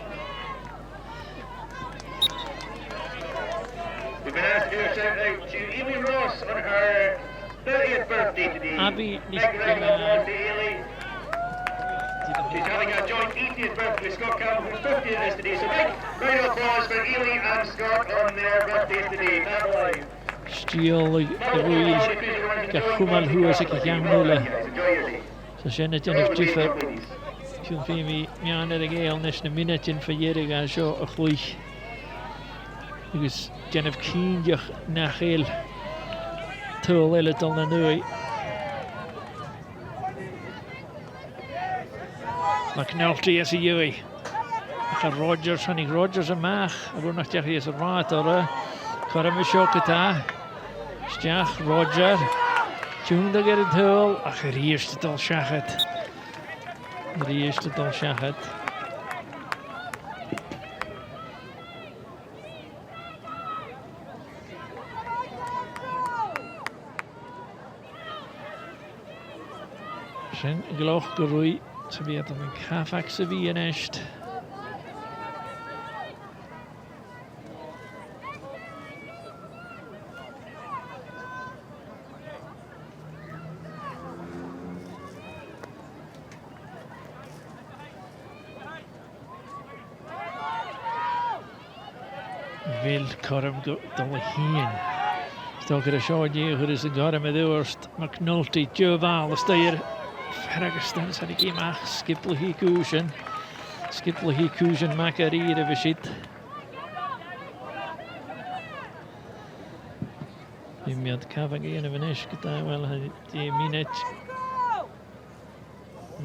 We've has to do a shout out to Amy Ross on her 30th birthday today. Abbie Big round of applause to Ailey. She's having a joint 80th birthday with Scott Campbell, who's 50 in this today. So big round of applause for Ailey and Scott on their birthdays today. Not alive. Stiel y bwyl gachwmal hwys ac i gamnwle. So sy'n ydyn nhw'n differ. Siwn fi mi mian ar y gael nes na minut yn ffeierig a sio y chwych. Agus genaf cyndiach na chael tŵl ele dal na nwy. McNulty as y ywy. Ac a Rogers, hannig Rogers y mach. A rwy'nach diach i as y rat o'r Coram y sio gyda. Stiach Roger. Tŵn da gyda tŵl. Ac yr eist y dal siachat. Yr eist y dal siachat. Sy'n gloch gyrwy. So fi ydym yn caffag sy fi yn eist. Vil Coram dal hyn. Stog yr asio diwch yr ysyn Coram y ddiwrst. McNulty, Joval, ystayr Ferragastan sy'n ei gymach. Skipl hi cwsian. Skipl hi cwsian mac ar i'r y fysid. Imiad cafag un y fynish gyda, wel, di minut.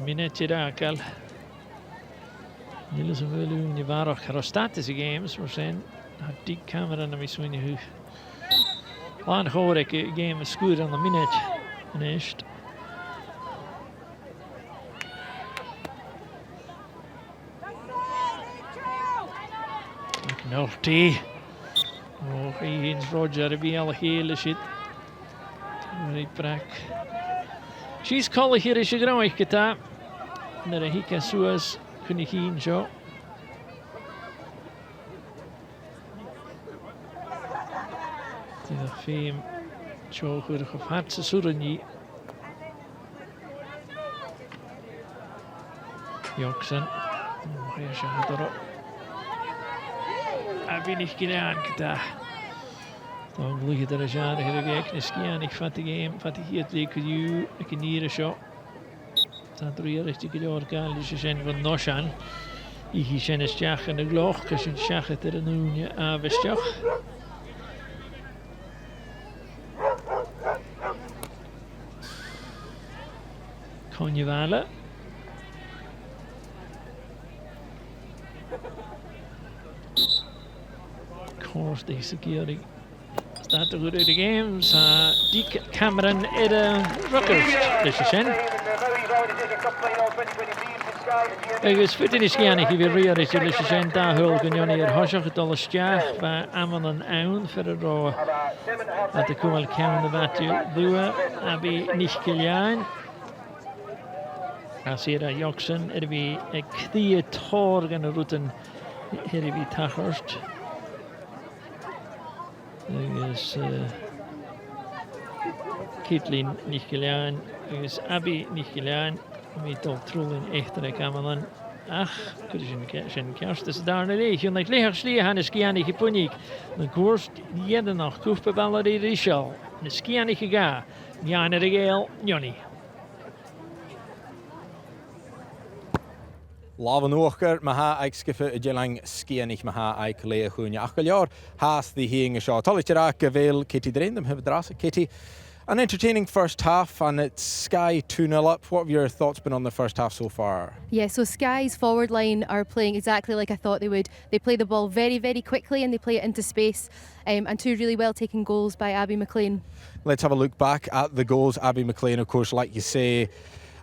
Minut i'r agel. Nilis yn fylw ni farwch ar o status i games, mae'r sen. Deek Cameron am I swing who Lan Horek game is scored on the minute finished. McNulty. Oh, Heinz Roger be all hele shit. Right back. She's calling here is groeich geta. Na hika suas kun ich hin show. The fame show who have had to Surani Yoxon. Abbie MacLean da. Dan vlieg er eens aan de gekne skiën. Ik vat de game, vat hier het leek you. Ik kan hier een shot. Dat er hier richtig gedoor kan. Dus je zijn van Noshan. Ik zijn een stjach en de gloch. Als je een stjach het er een unie avestjach. Kan je walen. Course deze keer staat er goed uit de games. Deek Cameron in de Rockers. Dus je zijn. Ik is fit in de Skye and GMA. Dus je zijn daar heel kunnen hier hoschen het alles jaar bij Amon en Aun verder door. Dat de koel kan de wat doen. Abbie MacLean. Sarah Yoxon, er be a clear torg and a routen here be Tachhurst. There is Caitlin MacLean, there is Abbie MacLean, met al trollen echter Camanachd. Ach, kun je zijn kerst is daar een leeg. Like leger slie han Skye and GMA. De koers jeden nog Mowi Valerie Fraser. De Skye and GMA. Ja, naar de geel, Johnny. Lavan Ocher, Maha, Eichskiffe, Jellang, Skianich, Maha, Eichlee, Hunya, Argyll, Haas, the Heing, a shot, Tollichera, Gavil, Kitty Drain, have Drasa, Kitty. An entertaining first half, and it's Skye 2-0 up. What have your thoughts been on the first half so far? Yeah, so Skye's forward line are playing exactly like I thought they would. They play the ball very, very quickly and they play it into space. And two really well taken goals by Abbie MacLean. Let's have a look back at the goals. Abbie MacLean, of course, like you say.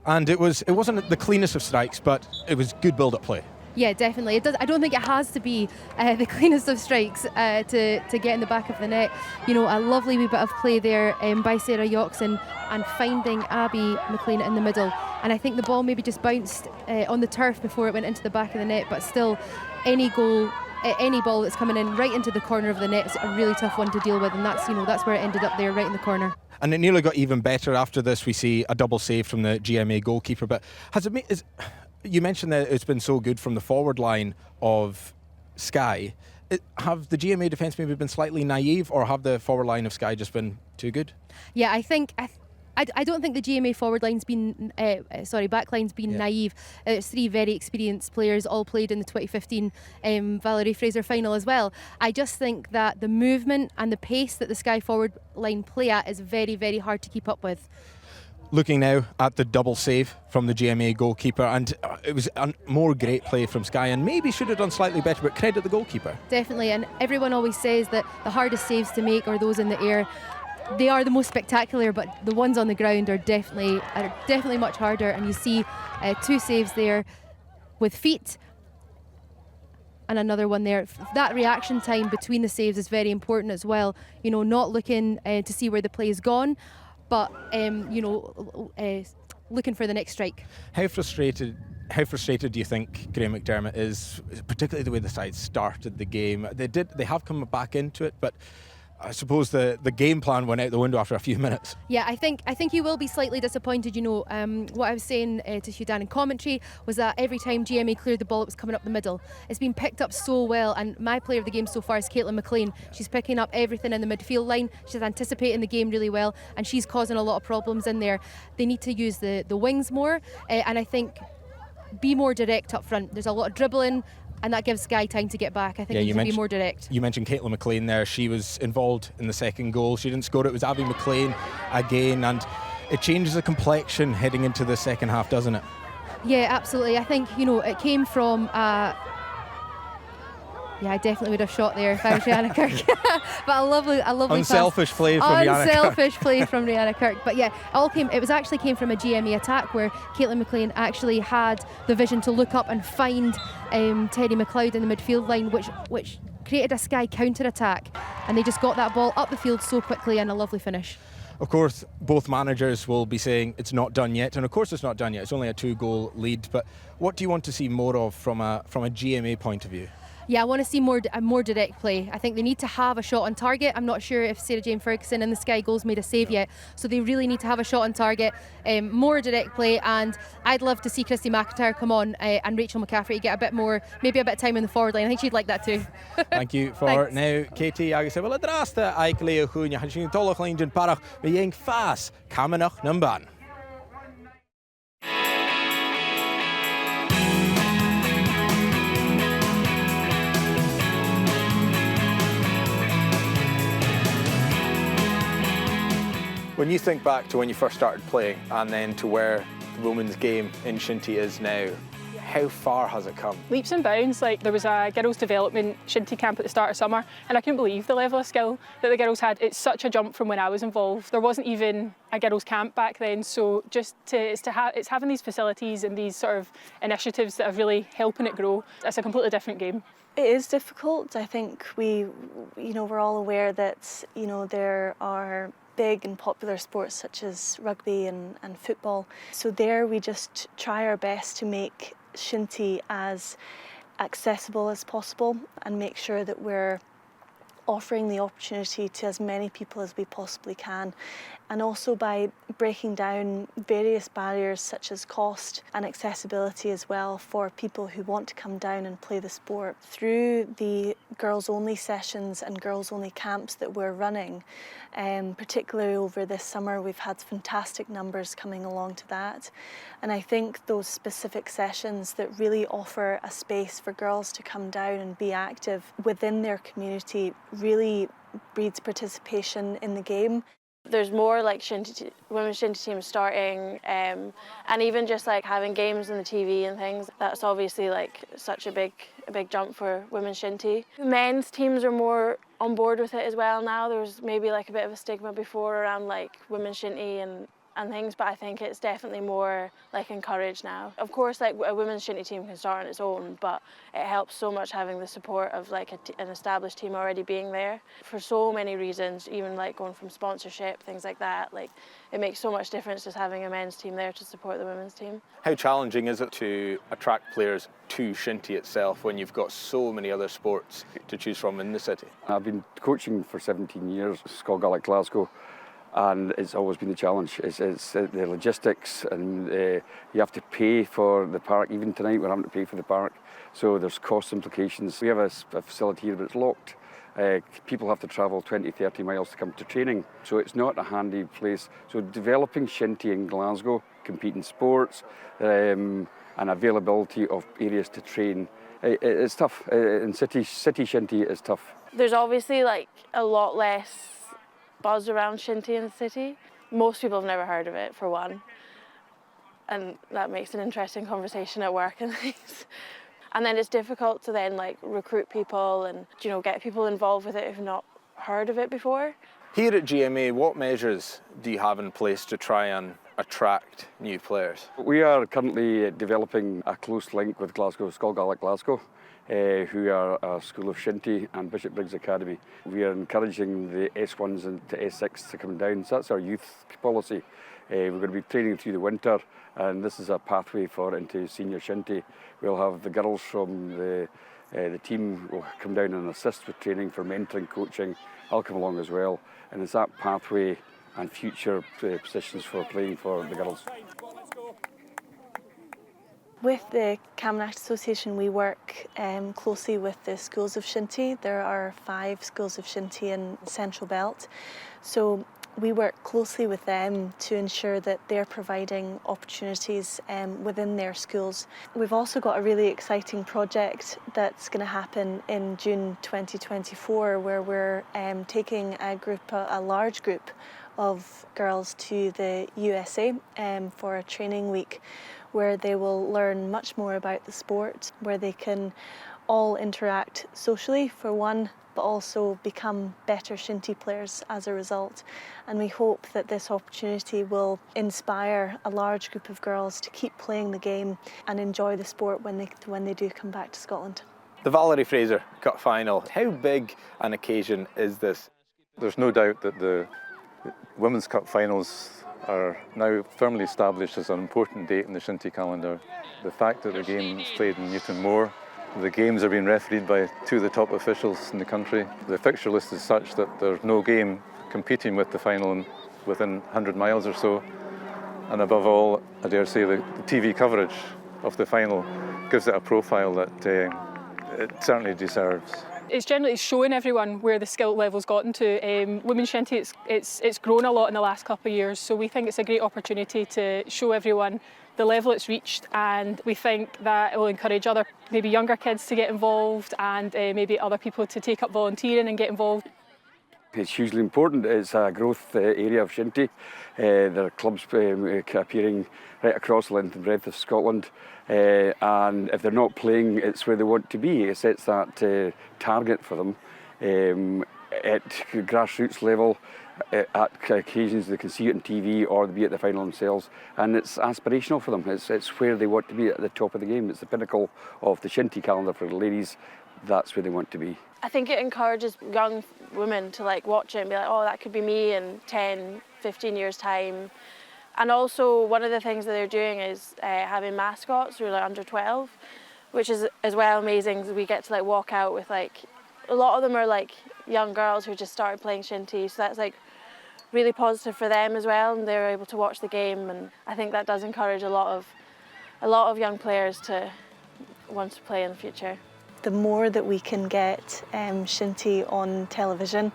And it wasn't the cleanest of strikes, but it was good build-up play. Yeah, definitely. I don't think it has to be the cleanest of strikes to get in the back of the net. You know, a lovely wee bit of play there by Sarah Yoxon and finding Abbie MacLean in the middle. And I think the ball maybe just bounced on the turf before it went into the back of the net, but still, any goal any ball that's coming in right into the corner of the net is a really tough one to deal with, and that's that's where it ended up there, right in the corner. And it nearly got even better after this. We see a double save from the GMA goalkeeper. But you mentioned that it's been so good from the forward line of Skye. Have the GMA defence maybe been slightly naive, or have the forward line of Skye just been too good? Yeah, I don't think the GMA forward line's been, backline's been naive. It's 3 very experienced players, all played in the 2015 Valerie Fraser final as well. I just think that the movement and the pace that the Skye forward line play at is very, very hard to keep up with. Looking now at the double save from the GMA goalkeeper, and it was more great play from Skye, and maybe should have done slightly better, but credit the goalkeeper. Definitely, and everyone always says that the hardest saves to make are those in the air. They are the most spectacular, but the ones on the ground are definitely much harder. And you see 2 saves there with feet, and another one there. That reaction time between the saves is very important as well. You know, not looking to see where the play is gone, but looking for the next strike. How frustrated do you think Graham McDermott is, particularly the way the side started the game? They have come back into it, but I suppose the game plan went out the window after a few minutes. Yeah, I think he will be slightly disappointed. You know, what I was saying to Hugh Dan in commentary was that every time GMA cleared the ball, it was coming up the middle. It's been picked up so well, and my player of the game so far is Abbie MacLean. She's picking up everything in the midfield line. She's anticipating the game really well, and she's causing a lot of problems in there. They need to use the wings more, and I think be more direct up front. There's a lot of dribbling, and that gives Skye time to get back. I think he can be more direct. You mentioned Abbie MacLean there. She was involved in the second goal. She didn't score it. It was Abbie MacLean again, and it changes the complexion heading into the second half, doesn't it? Yeah, absolutely. I think, you know, it came from I definitely would have shot there if I was Rhianna Kirk. But a lovely unselfish pass. play from Rhianna Kirk. Unselfish play from Rhianna Kirk. But yeah, it came from a GMA attack where Abbie MacLean actually had the vision to look up and find Teddy McLeod in the midfield line, which created a Skye counter-attack, and they just got that ball up the field so quickly, and a lovely finish. Of course, both managers will be saying it's not done yet, and of course it's not done yet. It's only a 2-goal lead, but what do you want to see more of from a GMA point of view? Yeah, I want to see more direct play. I think they need to have a shot on target. I'm not sure if Sarah Jane Ferguson in the Skye goals made a save yet, so they really need to have a shot on target, more direct play, and I'd love to see Christy McIntyre come on and Rachel McCaffrey get a bit more, maybe a bit of time in the forward line. I think she'd like that too. Thank you for now, Katie. Agus well adrasta Aigle Hunya Hanshin Tolach Linjan Parach Yang Fas Camanachd Numban. When you think back to when you first started playing and then to where the women's game in Shinty is now, how far has it come? Leaps and bounds. Like, there was a girls' development Shinty camp at the start of summer, and I couldn't believe the level of skill that the girls had. It's such a jump from when I was involved. There wasn't even a girls' camp back then, so it's having these facilities and these sort of initiatives that are really helping it grow. It's a completely different game. It is difficult. I think we're all aware that, there are big and popular sports such as rugby and football. So there we just try our best to make Shinty as accessible as possible and make sure that we're offering the opportunity to as many people as we possibly can. And also by breaking down various barriers such as cost and accessibility as well for people who want to come down and play the sport. Through the girls-only sessions and girls-only camps that we're running, particularly over this summer, we've had fantastic numbers coming along to that. And I think those specific sessions that really offer a space for girls to come down and be active within their community really breeds participation in the game. There's more like women's Shinty teams starting, and even just like having games on the TV and things. That's obviously like such a big jump for women's Shinty. Men's teams are more on board with it as well now. There was maybe like a bit of a stigma before around like women's Shinty and and things, but I think it's definitely more like encouraged now. Of course, like a women's shinty team can start on its own, but it helps so much having the support of like an established team already being there for so many reasons, even like going from sponsorship, things like that. Like it makes so much difference just having a men's team there to support the women's team. How challenging is it to attract players to shinty itself when you've got so many other sports to choose from in the city? I've been coaching for 17 years, Argyll, Glasgow, and it's always been the challenge. It's the logistics, and you have to pay for the park. Even tonight we're having to pay for the park, so there's cost implications. We have a facility here, but it's locked. People have to travel 20, 30 miles to come to training, so it's not a handy place. So developing shinty in Glasgow, competing sports, and availability of areas to train, it's tough. In city shinty is tough. There's obviously like a lot less buzz around shinty in the city. Most people have never heard of it, for one, and that makes an interesting conversation at work and things. And then it's difficult to then like recruit people and, you know, get people involved with it who've not heard of it before. Here at GMA, what measures do you have in place to try and attract new players? We are currently developing a close link with Glasgow, Argyll, Glasgow, who are a school of shinty and Bishop Briggs Academy. We are encouraging the S1s and the S6 to come down, so that's our youth policy. We're going to be training through the winter, and this is a pathway into senior shinty. We'll have the girls from the team will come down and assist with training for mentoring, coaching. I'll come along as well, and it's that pathway and future positions for playing for the girls. With the Camanachd Association, we work closely with the schools of shinty. There are 5 schools of shinty in Central Belt, so we work closely with them to ensure that they're providing opportunities within their schools. We've also got a really exciting project that's going to happen in June 2024, where we're taking a large group of girls to the USA for a training week, where they will learn much more about the sport, where they can all interact socially for one, but also become better shinty players as a result. And we hope that this opportunity will inspire a large group of girls to keep playing the game and enjoy the sport when they do come back to Scotland. The Valerie Fraser Cup final, how big an occasion is this? There's no doubt that the Women's Cup finals are now firmly established as an important date in the shinty calendar. The fact that the game is played in Newton Moor, the games are being refereed by 2 of the top officials in the country. The fixture list is such that there's no game competing with the final within 100 miles or so. And above all, I dare say the TV coverage of the final gives it a profile that it certainly deserves. It's generally showing everyone where the skill level's gotten to. Women's shinty, it's grown a lot in the last couple of years, so we think it's a great opportunity to show everyone the level it's reached, and we think that it will encourage other, maybe younger kids to get involved, and maybe other people to take up volunteering and get involved. It's hugely important. It's a growth area of shinty. There are clubs appearing right across the length and breadth of Scotland, and if they're not playing, it's where they want to be. It sets that target for them at grassroots level. At occasions they can see it on TV or be at the final themselves, and it's aspirational for them. It's where they want to be, at the top of the game. It's the pinnacle of the shinty calendar for the ladies. That's where they want to be. I think it encourages young women to like watch it and be like, oh, that could be me in 10, 15 years time. And also one of the things that they're doing is having mascots who are like under 12, which is as well amazing. We get to like walk out with like, a lot of them are like young girls who just started playing shinty, so that's like really positive for them as well, and they're able to watch the game, and I think that does encourage a lot of young players to want to play in the future. The more that we can get shinty on television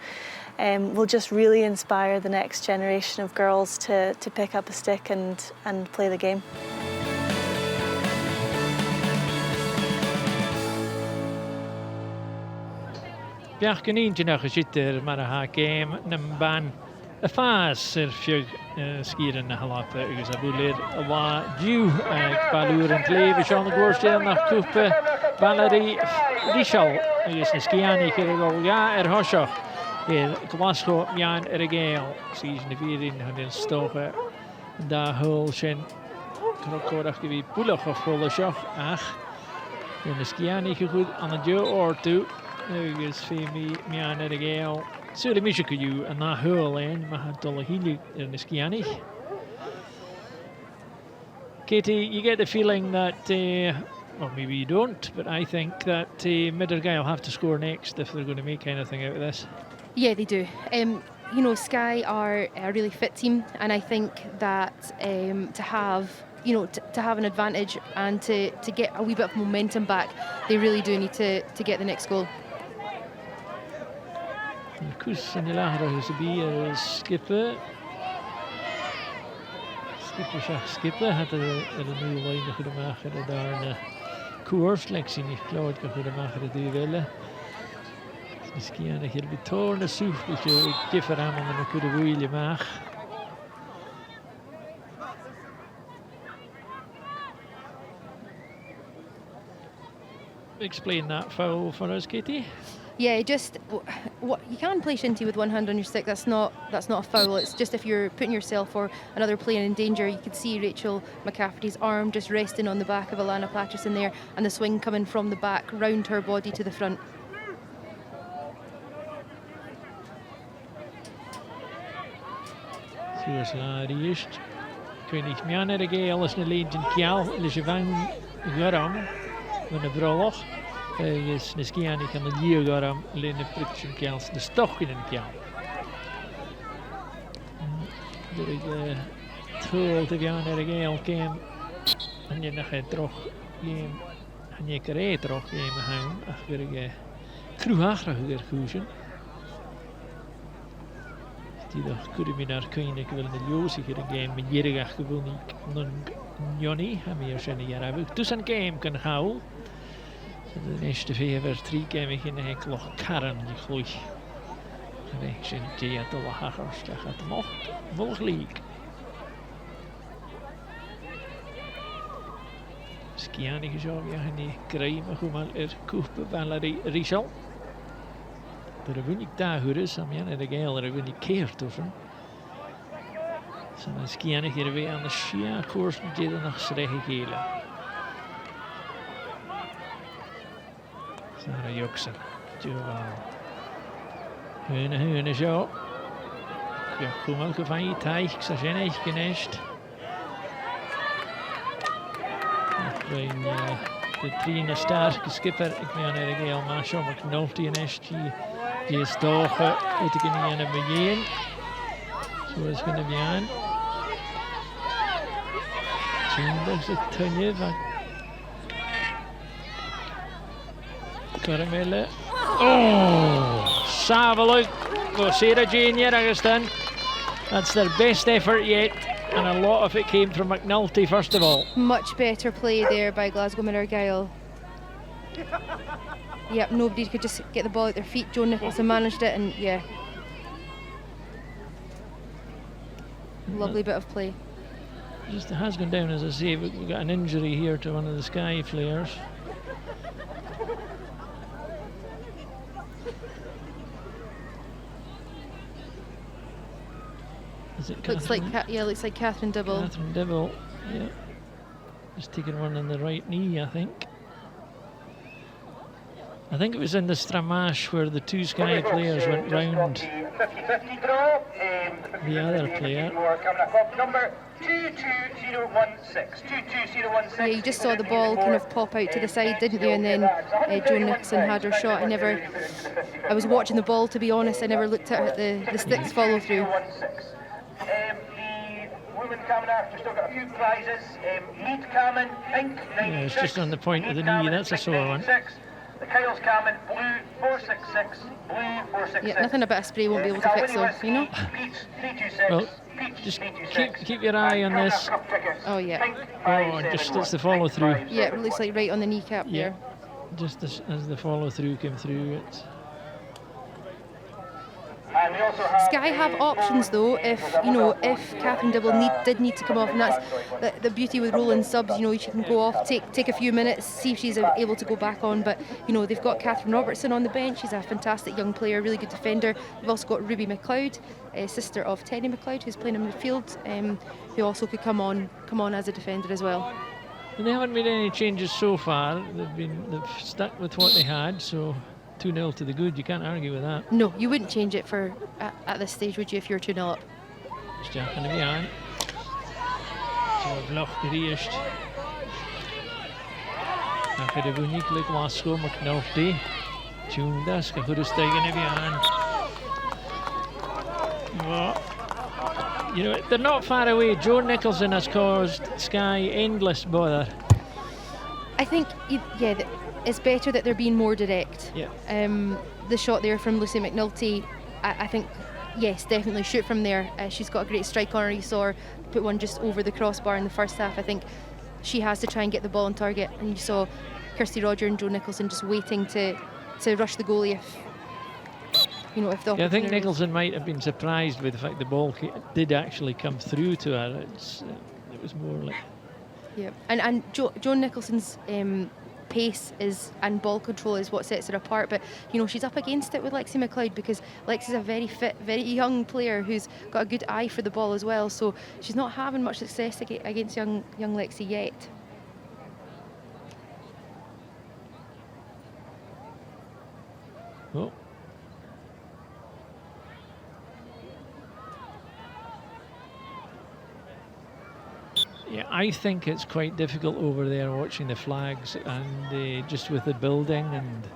will just really inspire the next generation of girls to pick up a stick and play the game. Biach gynni'n dynach ysitter mar a ha game nymban y ffas fiog sgir yn halapa ygys a bwlir wa diw balwr yn glef i Sean the Gorsdale nach cwpa Valerie Fraser ygys na Skye and GMA hosio Glasgow mian y gael sy'n y fyrin hynny'n stocha Da hwyl sy'n Corach gyda bwlach o ffwl o sioch ach. Yn ysgiannu chwyd an y dio o'r dw. Agus fe mi an yr gael. Sŵr i mi eisiau gyda yn na hwyl ein. Mae dol o hili yn ysgiannu. Katie, you get the feeling that, well, maybe you don't, but I think that Middergay will have to score next if they're going to make anything out of this. Yeah, they do. You know, Skye are a really fit team, and I think that to have, you know, to have an advantage and to get a wee bit of momentum back, they really do need to get the next goal. Kus in de lagere is de skipper. Skipper had een nieuwe lijn goed maken daar een koers lectie niet klaar goed maken die willen. Misschien een heel betonen zoek dat je kiffer aan en dan kunnen we je maken. Explain that foul for us, Katie. Yeah, just what you can play shinty with one hand on your stick. That's not a foul. It's just if you're putting yourself or another player in danger. You could see Rachel McCafferty's arm just resting on the back of Alana Patterson there, and the swing coming from the back round her body to the front. Zoals eerst. Ik weet niet meer naar de geel als een leentje kjaal. Dus je van garam met een broloch. Is Skye kan de hier garam alleen de production kjaals de stoch in een kjaal. Dat ik tool te gaan naar de geel kwam. En je nog terug game. En je krijgt terug game hang. Achter ik kruhachtig weer koersen. Die dag kunnen we naar kunnen wel een joosige game met jaren gewoon niet Johnny hebben hier zijn hier hebben tussen game kan houden. De eerste fever 3 game ik in een klok karren die gloei. En ik zijn die het al hagers dat gaat nog mogelijk. Skye gezorgd ja die krijgen maar goed maar Valerie Fraser. Er is daar goed is, maar de geel er is niet keer tussen. Zo dan Skye hier weer aan de schia koers die er nog slecht gele. Sarah Yoxon, Hun zo. Ja, goed maar van je tijd, ik zou niet geneest. De trainer sterke skipper, ik ben aan de geel maar zo maar knalt die nest. Die is toch uit de niet aan het begin. Zo is het weer aan. Zien dat het tuinje van Caramelle. Oh, savelijk voor Sarah Yoxon. That's their best effort yet, and a lot of it came from McNulty first of all. Much better play there by Glasgow and Argyll. Yep, nobody could just get the ball at their feet. Joe Nicholson managed it, and yeah, lovely bit of play. Just has gone down, as I say. We've got an injury here to one of the Skye players. Is it looks like looks like Catherine Dibble. Catherine Dibble, yeah. Just taking one on the right knee, I think. I think it was in the Stramash where the two Skye players went round the other player. Yeah, you just saw the ball kind of pop out to the side, didn't you? And then Joe Nicholson had her shot. I was watching the ball, to be honest. I never looked at the sticks follow through. Women Camanachd have still got a few prizes. Meat Caman, pink, 98. Yeah, it's just on the point of the knee. That's a sore one. The Kyle's Caman, blue 466, blue 466. Yeah, nothing about a spray won't be able to fix those, you know? Well, just keep your eye on this. Oh yeah. Oh, just it's the follow through. Yeah, it looks like right on the kneecap there. Just as the follow through came through it. Skye have options though. If Catherine Dibble did need to come off, and that's the beauty with rolling subs. She can go off, take a few minutes, see if she's able to go back on. But they've got Catherine Robertson on the bench. She's a fantastic young player, really good defender. We've also got Ruby MacLeod, sister of Teddy MacLeod, who's playing in midfield, who also could come on as a defender as well. And they haven't made any changes so far. They've stuck with what they had. So 2-0 to the good. You can't argue with that. No, you wouldn't change it at this stage, would you? If you're 2-0 up. Jack in the behind. So vlog gereest. Nach de uniekelijk Glasgow McNulty. Tune das, goed is tegen de behind. Well, they're not far away. Joe Nicholson has caused Skye endless bother. I think, it's better that they're being more direct. Yeah. The shot there from Lucy McNulty, I think, yes, definitely shoot from there. She's got a great strike on her. You saw her put one just over the crossbar in the first half. I think she has to try and get the ball on target. And you saw Kirsty Roger and Joe Nicholson just waiting to rush the goalie if the I think Nicholson might have been surprised with the fact the ball did actually come through to her. It was more like... Yeah, and Joe Nicholson's pace and ball control is what sets her apart, but she's up against it with Lexi MacLeod, because Lexi's a very fit, very young player who's got a good eye for the ball as well, so she's not having much success against young Lexi yet. Oh. Yeah, I think it's quite difficult over there watching the flags and just with the building and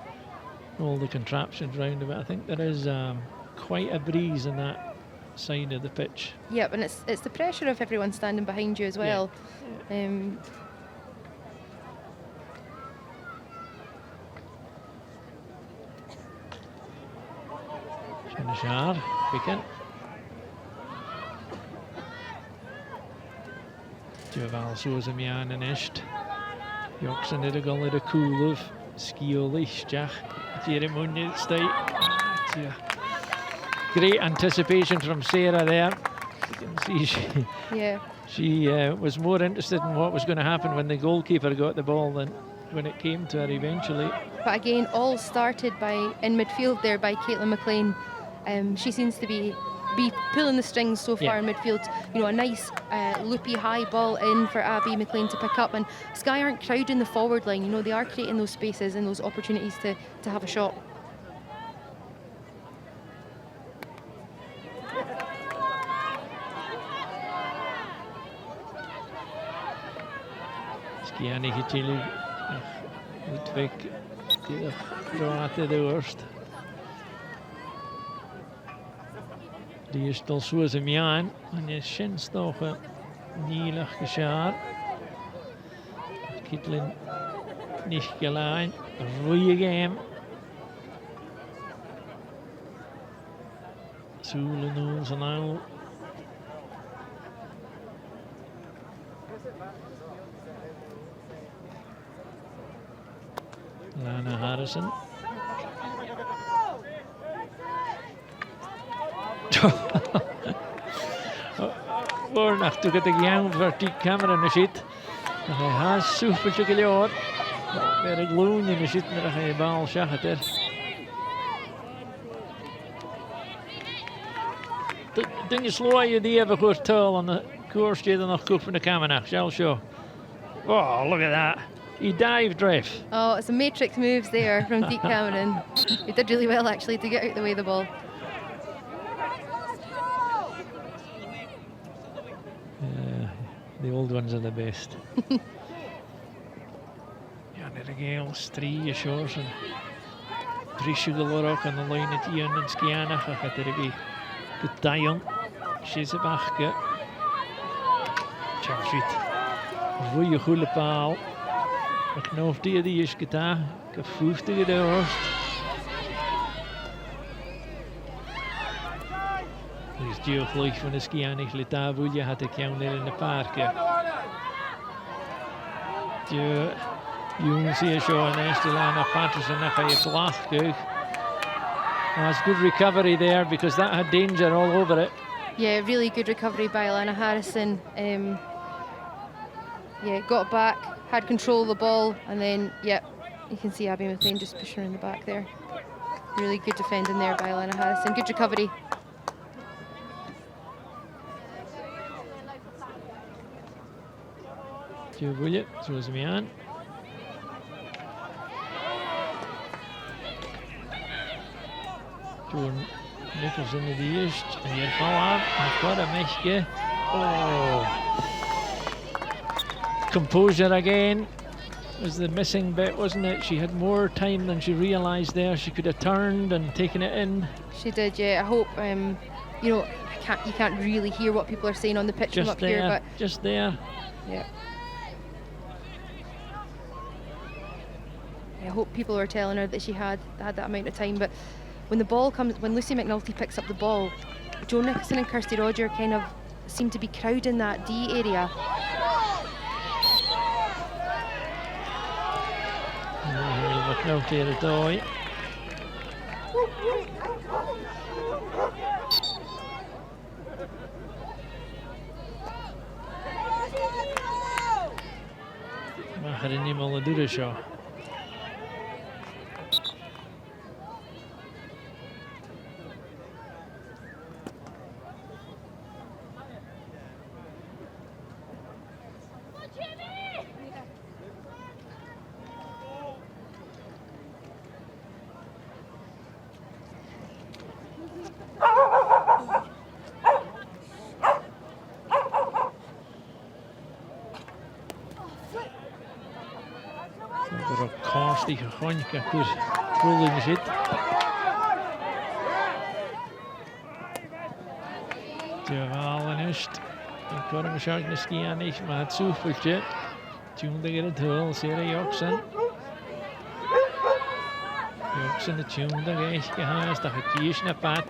all the contraptions round about. I think there is quite a breeze on that side of the pitch. Yep, and it's the pressure of everyone standing behind you as well. Yeah. Camanachd, picking. Duval zoals hem aan en ist. Yoxon er ook al de cool skiolichtjach. Jeremy stay. Great anticipation from Sarah there. You can see she was more interested in what was going to happen when the goalkeeper got the ball than when it came to her eventually. But again, all started in midfield there by Caitlin McLean. She seems to be pulling the strings so far in midfield. A nice loopy high ball in for Abbie MacLean to pick up, and Skye aren't crowding the forward line. They are creating those spaces and those opportunities to have a shot. Skye natuurlijk Ludwig die praten de worst. Die is al zoals hem aan en je schijnt toch niet geschaar. Caitlin niet geleid. Goeie game. Zullen ons nou. Lana Harrison. Bornach took it again for Deek Cameron in shit. Hij has super chocolate. Very gloon in the shit met een bal schachter. Didn't you slow you the ever good tall on the course you nog cook from the Camanachd, shall show. Oh, look at that. He dive drift. Oh, it's a matrix moves there from Deek Cameron. He did really well actually to get out the way of the ball. The old ones are the best. Ja, net een geel strie shorts en Trisha ook aan de lijn het hier en Skiana gaat er weer getaillon. Schizebachke. Tjafit. Goeie goede paal. Ik geloof die is gedaan. Gevoegde de horst. Dus die vlug van de Skiana Glitavoelje had ik jou net in de parken. De jongens hier zo en eerst Lana Patterson, dan ga je klachten. That's good recovery there because that had danger all over it. Yeah, really good recovery by Alana Harrison. Yeah, got back, had control of the ball, and then, yeah, you can see Abbie MacLean just pushing her in the back there. Really good defending there by Alana Harrison. Good recovery. Jo Bullitt throws me on. Jordan Nicholson in the east. En hier val af. Wat een mesje. Oh. Composure again was the missing bit, wasn't it? She had more time than she realised there. She could have turned and taken it in. She did, yeah. I hope, you know, you can't really hear what people are saying on the pitch from up here, but just there. Yeah. I hope people were telling her that she had that amount of time, but when the ball comes, when Lucy McNulty picks up the ball, Jo Nicholson and Kirsty Roger kind of seem to be crowding that D area. McNulty at the door. Maar gaat er niet meer doen de show. Die gegonje goed voel in zit. Terwijl is ik kan hem zo niet skiën niet, maar het zoefeltje. Tune tegen het hul, Sarah Yoxon. Yoxon de tune daar is gehaast, dat het hier naar pad.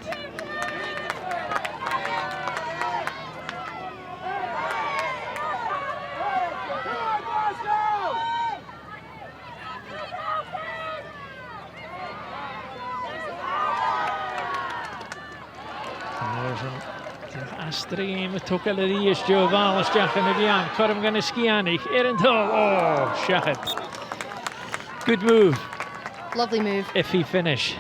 Astrid met Tokeleri is Jo Wallace Jack and Avian. Corm gonna skianig. Erendal. Oh, shot. Good move. Lovely move. Iffy finish.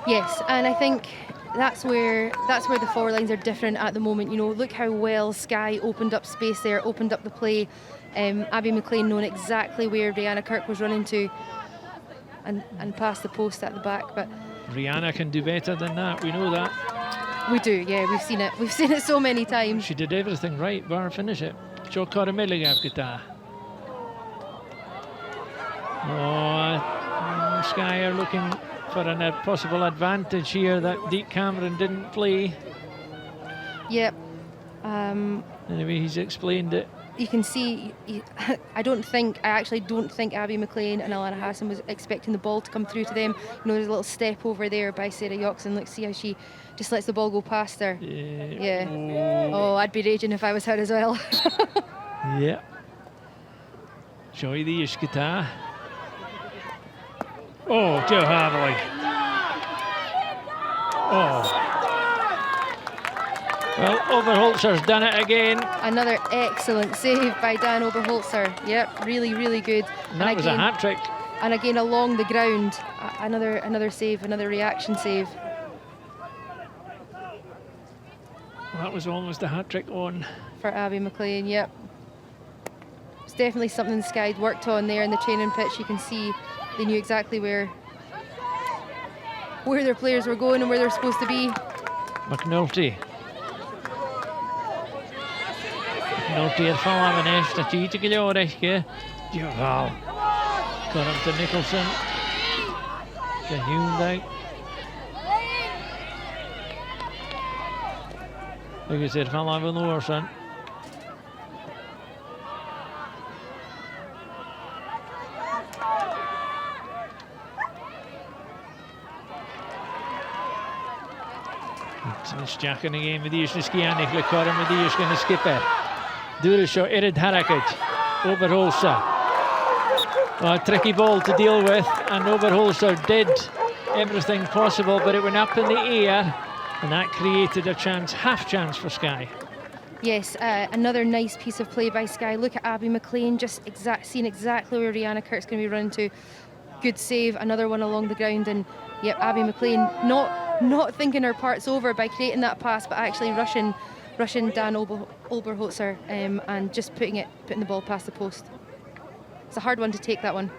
Yes, and I think that's where the forward lines are different at the moment. You know, look how well Skye opened up space there, opened up the play. Abbie MacLean knowing exactly where Rihanna Kirk was running to, and past the post at the back. But Rihanna can do better than that. We know that. We do, yeah, we've seen it. We've seen it so many times. She did everything right, bar finish it. Jo Cormillig after that. Oh, Skye are looking for a possible advantage here that Deek Cameron didn't play. Yep. Anyway, he's explained it. You can see, I actually don't think Abbie MacLean and Alana Harrison was expecting the ball to come through to them. You know, there's a little step over there by Sarah Yoxon. Let's see how she just lets the ball go past her. Yeah. Oh, I'd be raging if I was her as well. Yeah. Joy the Ishkita. Oh, Jo Harley. Oh. Well, Oberholzer's done it again. Another excellent save by Dan Oberholzer. Yep, really, really good. And that was a hat trick. And again, along the ground, another save, another reaction save. Well, that was almost a hat trick on. For Abbie MacLean, yep. It's definitely something Skye worked on there in the training pitch. You can see they knew exactly where their players were going and where they're supposed to be. McNulty. McNulty had fallen in eerst, dat je te geloorig. Jawel. Corm to Nicholson. To Hyundai. Like I said, van Van Oorsen. Het is Jacken again met die is een skiën. Ik lekker met die is gaan skippen. Doe zo in het hareket. Oberholzer. A tricky ball to deal with, and Oberholzer did everything possible, but it went up in the air, and that created a chance, half chance for Skye. Yes, another nice piece of play by Skye. Look at Abbie MacLean, just seeing exactly where Rihanna Kirk's going to be running to. Good save, another one along the ground, and yep, Abbie MacLean not thinking her part's over by creating that pass, but actually rushing Dan Oberholzer and just putting the ball past the post. It's a hard one to take, that one.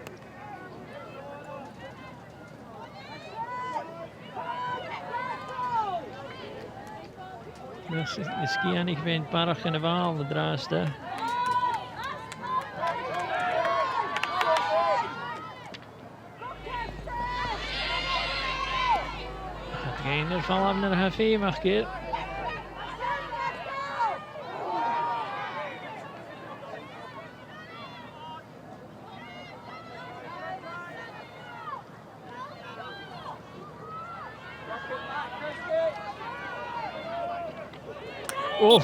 Dus de Skianig wint Barach en de Waal de draaste. Het geen er van naar Hafé mag keer. Oh.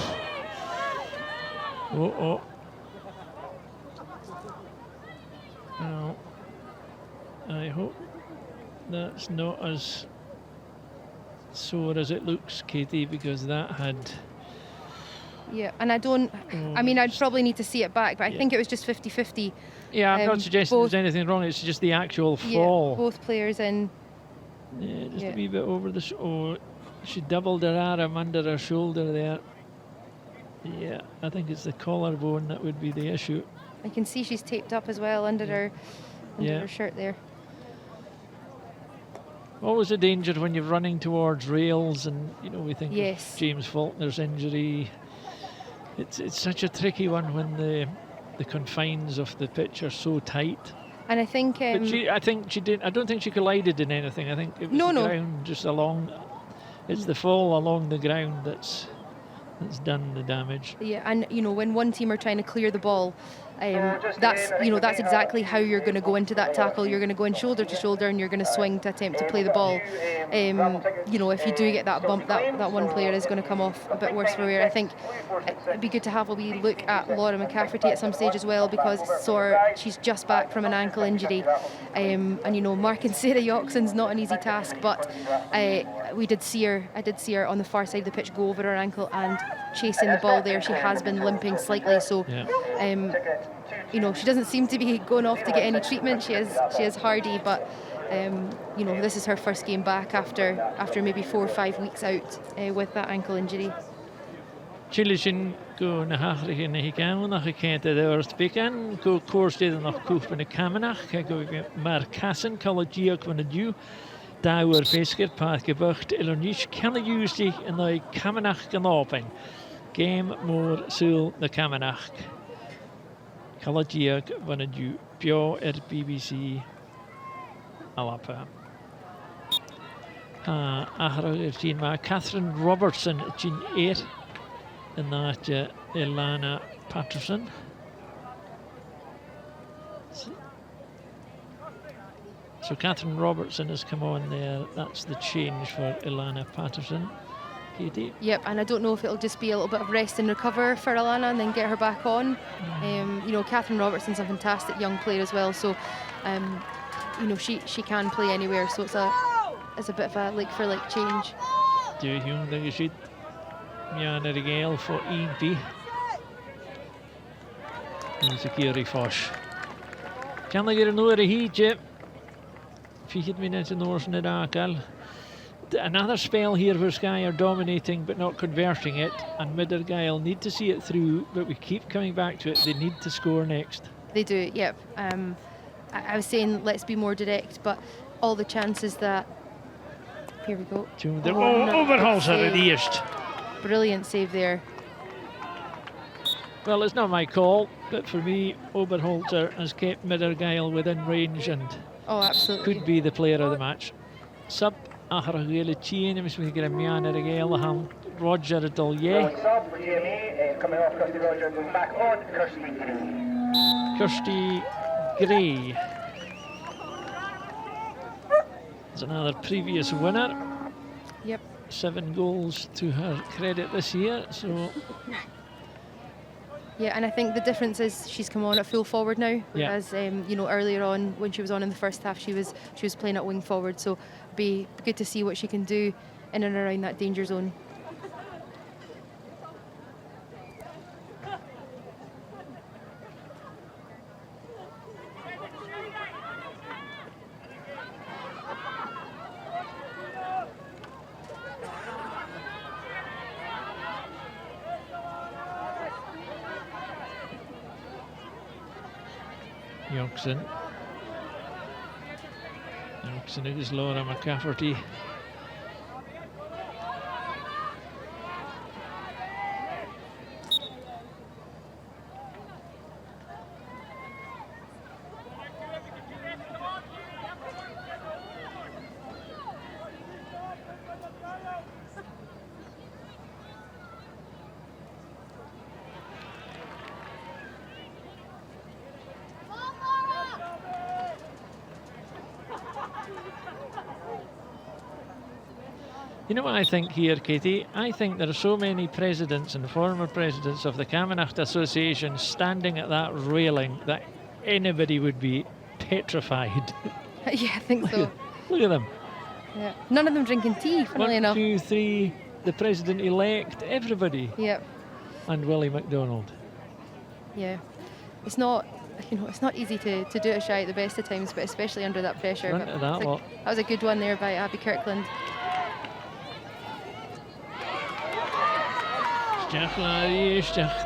Oh. Now, I hope that's not as sore as it looks, Katie, because that had... Yeah, and I mean, I'd probably need to see it back, but I think it was just 50-50. Yeah, I'm not suggesting there's anything wrong, it's just the actual fall. Yeah, both players in. Yeah, just a wee bit over the... Oh, she doubled her arm under her shoulder there. Yeah, I think it's the collarbone that would be the issue. I can see she's taped up as well under her shirt there. Always a danger when you're running towards rails, and we think of James Faulkner's injury. It's such a tricky one when the confines of the pitch are so tight. And I think but I think she did. I don't think she collided in anything. I think it was the ground just along. It's the fall along the ground that's done the damage. Yeah, and when one team are trying to clear the ball, that's exactly how you're going to go into that tackle. You're going to go in shoulder to shoulder, and you're going to swing to attempt to play the ball. If you do get that bump, that one player is going to come off a bit worse for wear. I think it'd be good to have a wee look at Laura McCafferty at some stage as well, because she's just back from an ankle injury, and marking Sarah Yoxon's not an easy task, but I did see her on the far side of the pitch go over her ankle and chasing the ball there. She has been limping slightly, so she doesn't seem to be going off to get any treatment. She is hardy, but this is her first game back after maybe 4 or 5 weeks out with that ankle injury. Chilishin go na hachrig na hikan na gekente de eerst weekend go koorsteden nog koef van de Camanachd go maar kassen collegiak van de du daar fesker paad gebucht elonisch kan usually in de Camanachd genopen game more sul de Camanachd collegiak van de du pio BBC alapa achrig zien maar Catherine Robertson in eer and that Ilana Patterson. So Catherine Robertson has come on there. That's the change for Ilana Patterson. Katie? Yep, and I don't know if it'll just be a little bit of rest and recover for Ilana and then get her back on. Catherine Robertson's a fantastic young player as well, so she can play anywhere, so it's a bit of a like for like change. Do you think you should? Ja, naar de geel voor Eempie. En een keer Fosh. Kan ik er een oor hietje? 4 minuten noors naar Argyll. Another spell here where Skye are dominating but not converting it, and Argyll need to see it through, but we keep coming back to it. They need to score next. They do, yep. I was saying let's be more direct, but all the chances that... Here we go. Overholzer at eerst. Brilliant save there. Well, it's not my call, but for me, Oberholzer has kept Argyll within range and absolutely could be the player of the match. Sub Argyll Chien, Miss we get a man Argyll, ham Roger Dollier. Coming off Kirsty Roger, going back on Kirsty Gray. There's another previous winner. Yeah, and I think the difference is she's come on at full forward now, whereas you know, earlier on when she was on in the first half, she was playing at wing forward. So be good to see what she can do in and around that danger zone. Yoxon. Yoxon is Laura McCafferty. You know what I think here, Katie? I think there are so many presidents and former presidents of the Camanachd Association standing at that railing that anybody would be petrified. Yeah, I think so. Look at them. Yeah. None of them drinking tea, funnily enough. 1, 2, 3, the president-elect, everybody. Yep. And Willie MacDonald. Yeah. It's not, you know, it's not easy to do it shy at the best of times, but especially under that pressure. Front of that lot. That was a good one there by Abbie Kirkland.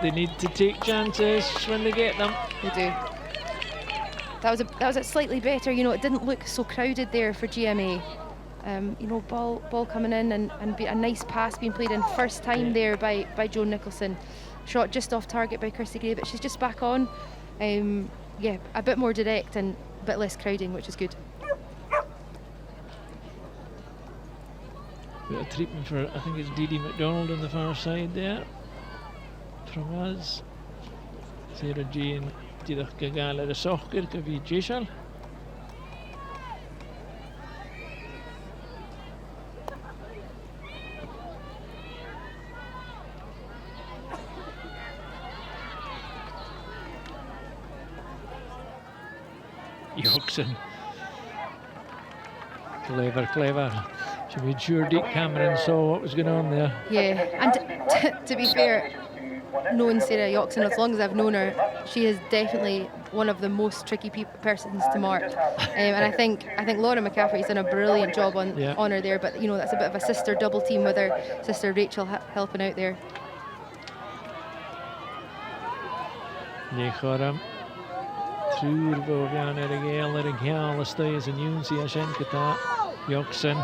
They need to take chances when they get them. They do. That was a slightly better. You know, it didn't look so crowded there for GMA. You know, ball coming in and be a nice pass being played in first time there by Joan Nicholson. Shot just off target by Kirsty Gray, but she's just back on. Yeah, a bit more direct and a bit less crowding, which is good. Bit of treatment for, I think it's Dee McDonald on the far side there. From us. Sarah Jane Tidach Gagala the Soccer Kavi Jishal. Yoxon. Clever. She made sure Deek Cameron saw what was going on there. Yeah, and to be fair, knowing Sarah Yoxon, as long as I've known her, she is definitely one of the most tricky persons to mark. And I think Laura McCaffrey's done a brilliant job on her there. But you know, that's a bit of a sister double team with her sister Rachel helping out there. Nechoram. Turbo Viana Regale Regal stays in Unsi Ashenkata. Yoxon.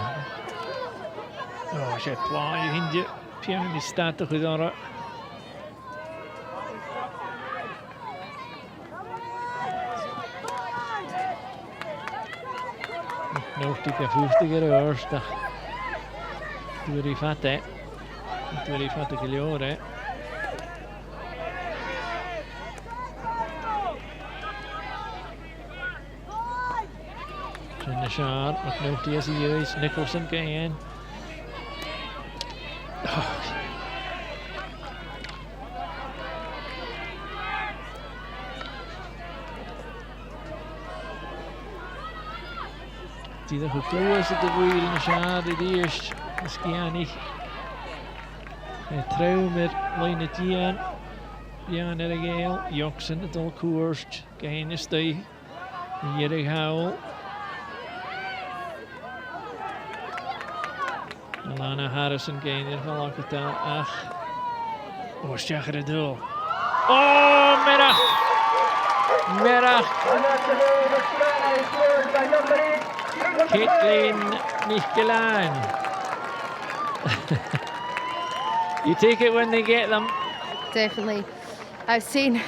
Oh, shit, why you hinge Piani started with her. Nog tycker 50 rörsta. Du är fattig. Du är fattig till året. Sen Shard, maar nog die serieus. Nicholson again. Die er gekozen de wheel en schade die eerst Skye en trouw met lijnen Tian. Jan en Argyll, Yoxon het al koerst. Geen is die. Hier Howell. Alana Harrison geen er van Lakata. Ach. Oh, Stjagger het doel. Oh, middag. Caitlin Nichkelaan. You take it when they get them. Definitely. I was saying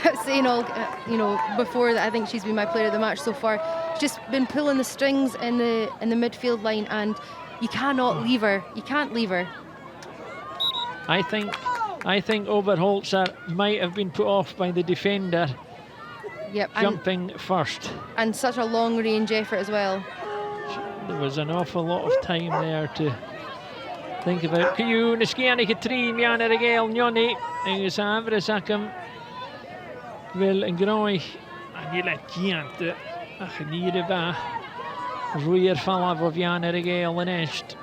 all, you know, before that I think she's been my player of the match so far. She's just been pulling the strings in the midfield line, and you cannot leave her. You can't leave her. I think Oberholzer might have been put off by the defender. Yep. Jumping first. And such a long range effort as well. There was an awful lot of time there to think about. Kyu, Skye and Katrin, Jan Argyll, Njoni, Engus Avresakam. Wel yn groi, a ni le giant a chynir y ba. Rwy'r falaf o fian ar y gael yn esht.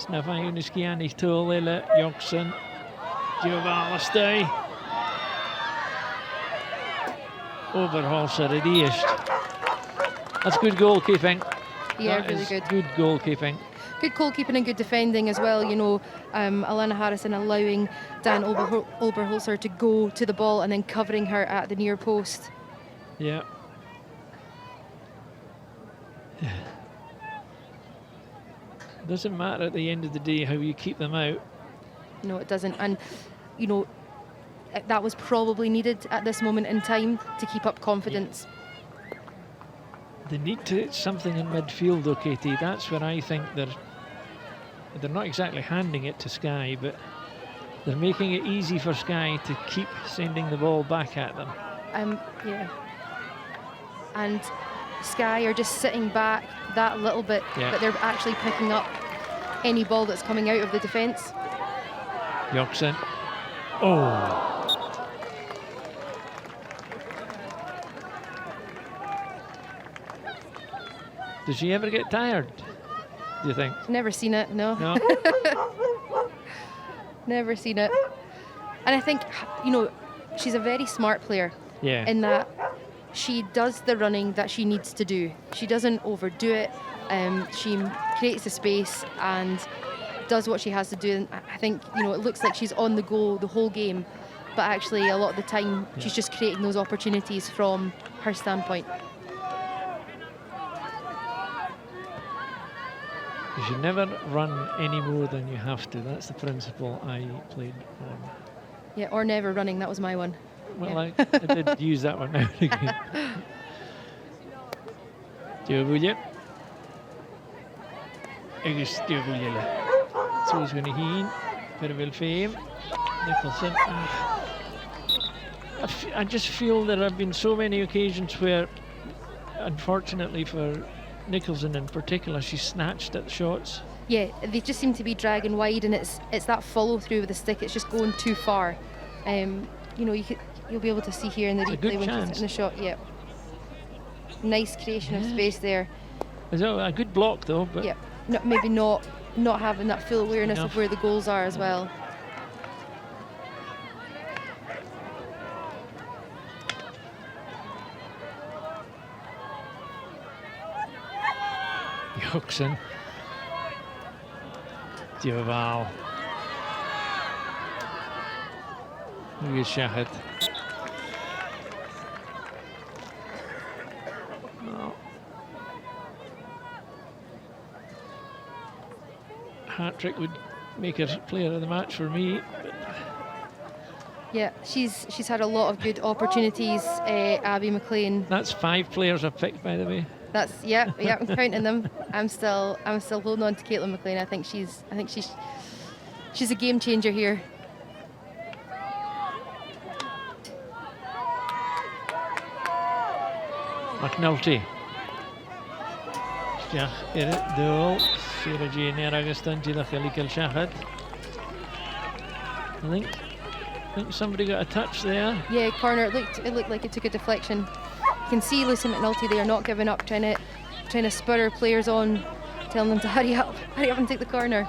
Sna fain ys gian i'ch tŵl ila Yoxon. Diofal ystau. Overhauls ar y diest. That's good goalkeeping. Yeah, that really is good. Good goalkeeping. Good goalkeeping and good defending as well. You know, Alana Harrison allowing Dan Oberholzer to go to the ball and then covering her at the near post. Yeah. Doesn't matter at the end of the day how you keep them out. No, it doesn't. And, you know, that was probably needed at this moment in time to keep up confidence. They need to something in midfield, though, Katie. That's where I think they're not exactly handing it to Skye, but they're making it easy for Skye to keep sending the ball back at them. Yeah. And Skye are just sitting back that little bit, but they're actually picking up any ball that's coming out of the defence. Yoxon. Oh. Does she ever get tired, do you think? Never seen it, no. No? Never seen it. And I think, you know, she's a very smart player. Yeah. In that she does the running that she needs to do. She doesn't overdo it. She creates the space and does what she has to do. And I think, you know, it looks like she's on the go the whole game, but actually a lot of the time she's just creating those opportunities from her standpoint. You should never run any more than you have to. That's the principle I played on. Yeah, or never running. That was my one. Well, yeah. I did use that one now and again. Diobulje. Agus Diobulje. So is going to heen. Very well fame. Nicholson. I just feel there have been so many occasions where, unfortunately for Nicholson in particular, she snatched at shots. Yeah, they just seem to be dragging wide, and it's that follow through with the stick. It's just going too far. You know, you'll be able to see here in the replay when she's hitting the shot. Yeah, nice creation of space there. Is that a good block though? But yeah, maybe not having that full awareness of where the goals are as well. Yoxon. Dioval. Louis Shahid. Oh. Hat-trick would make her player of the match for me. Yeah, she's had a lot of good opportunities. Abbie MacLean. That's 5 players I've picked, by the way. That's yeah, I'm counting them. I'm still holding on to Caitlin MacLean. I think she's a game changer here. McNulty. Stiach Dole. Sarah Yoxon agus Dundee Khalikel Shahid. I think somebody got a touch there. Yeah, corner. It looked like it took a deflection. You can see Lucy McNulty there not giving up, trying to spur her players on, telling them to hurry up and take the corner.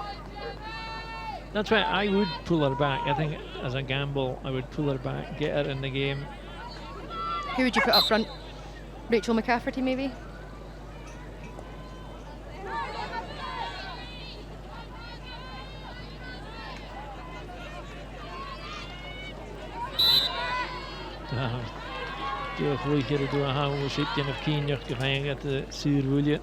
That's why I would pull her back. I think as a gamble, I would pull her back, get her in the game. Who would you put up front? Rachel McCafferty, maybe? Diolch fwy hier y dwy hawl o sitgen of Camanachd gyfang at y Sir Wylio.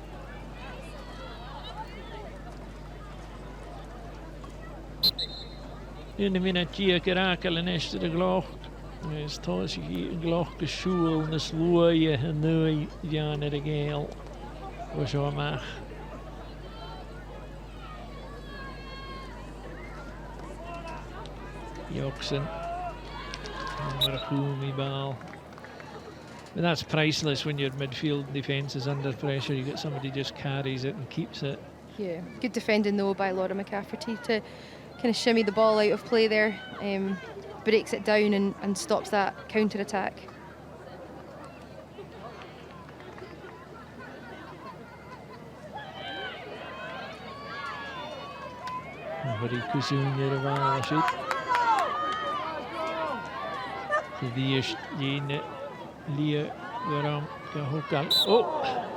Yn y mynd Gia Geracal yn eistedd y gloch. Ys tos i gloch gysŵl nes lwy y nwy fian ar y gael. O sio amach. Yoxon. Marachumi ball. But that's priceless when your midfield defence is under pressure. You get somebody just carries it and keeps it. Yeah, good defending though by Laura McCafferty to kind of shimmy the ball out of play there, breaks it down and stops that counter attack. Hori Kusun Yerevan Rashid. The is Yin Lia Garam Kahokal. Oh!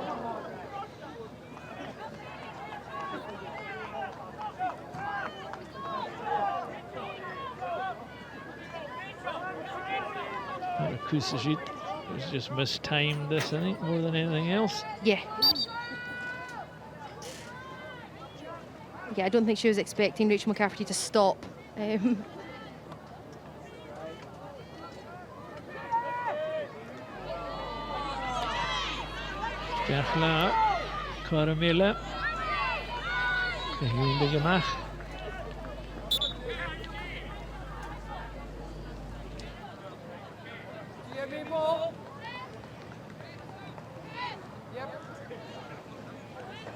Kusajit has just mistimed this, I think, more than anything else. Yeah. Yeah, I don't think she was expecting Rachel McCafferty to stop. Jachla, Caramilla, Hilde Gemach.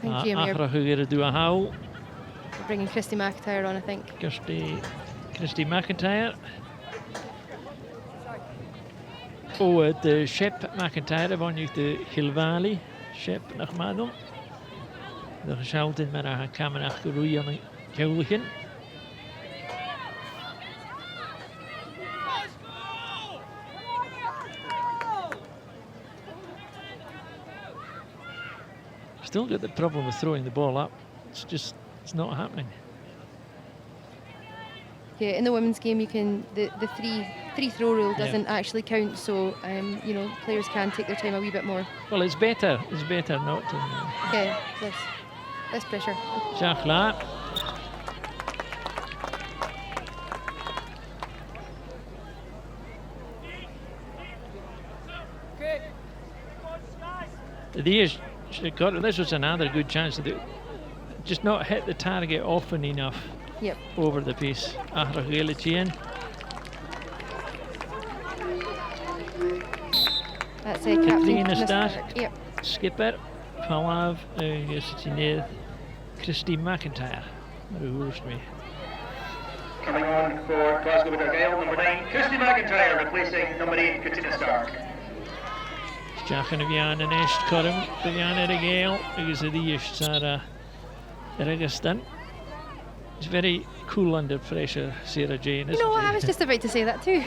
Achra Hugger do a howl. Bringing Christy McIntyre on, I think. Christy McIntyre. Oh, the Shep McIntyre van je de Hilvali. Shep nach Madon. De geschaald in met een Camanachd roeien aan Gulligen. Still got the problem with throwing the ball up. It's not happening. Yeah, in the women's game, you can the three throw rule doesn't actually count, so you know, players can take their time a wee bit more. Well, it's better. It's better not to. Yeah, less pressure. Jachla. This was another good chance to just not hit the target often enough. Yep. Over the piece. Argyll chain. That's a captain. Start. Yep. Skipper. Palav. Christy McIntyre. Coming on for Glasgow with Argyll, number 9, Christy McIntyre, replacing number 8, Katina Stark. Jachan of Jan and East Curran. Jan at Argyll. Because of the East Sarah Yoxon. It's very cool under pressure, Sarah Jane, isn't No, she? I was just about to say that too.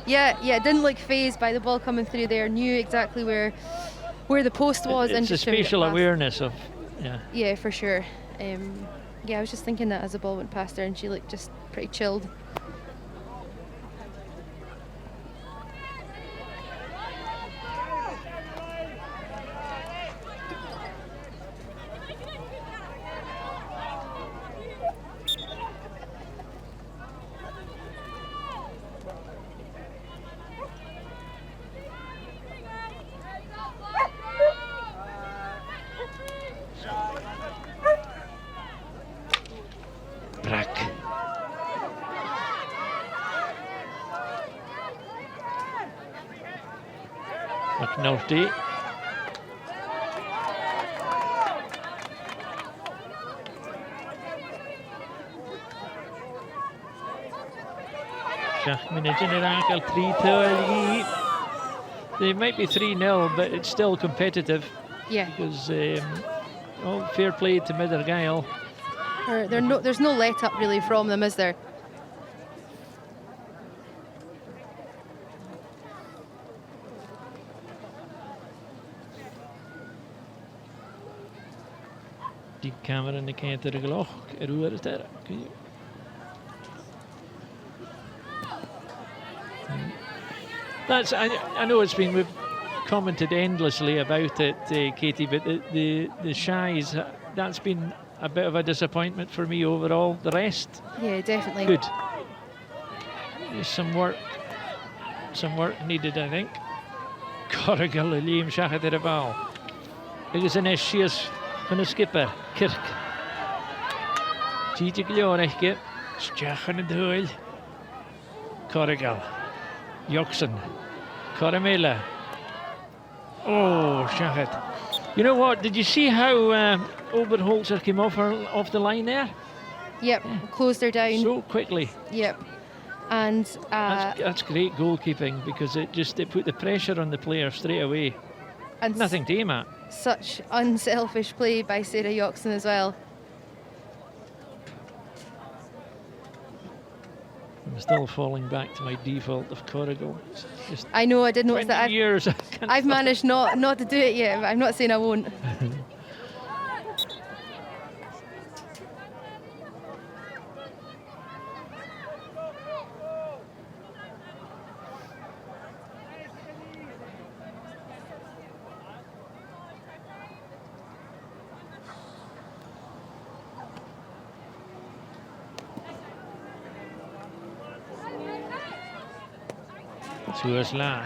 yeah, didn't look phased by the ball coming through there. Knew exactly where the post was. It's a spatial awareness of, Yeah, for sure. Yeah, I was just thinking that as the ball went past her, and she looked just pretty chilled. McNulty. Argyll 3-2. They might be 3-0, but it's still competitive. Yeah. Because fair play to Mid Argyll. There's no let up really from them, is there? Deek Cameron the Canter Gloch. That's I know it's been, we've commented endlessly about it, Katie, but the shies, that's been a bit of a disappointment for me overall. The rest, yeah, definitely good. There's some work needed, I think. Argyll Liam Shachat at the ball. Because in his shears van de skipper Kirk. Gigi Glorechke. Stjachan en Doyle. Argyll. Yoxon. Caramilla. Oh, Shachat. You know what? Did you see how Oberholzer came off the line there? Yep, closed her down so quickly. Yep, and that's great goalkeeping, because it put the pressure on the player straight away. And nothing to aim at. Such unselfish play by Sarah Yoxon as well. I'm still falling back to my default of Corrigal. I know, I did notice that. Years. I've managed not to do it yet, but I'm not saying I won't. Tuas la.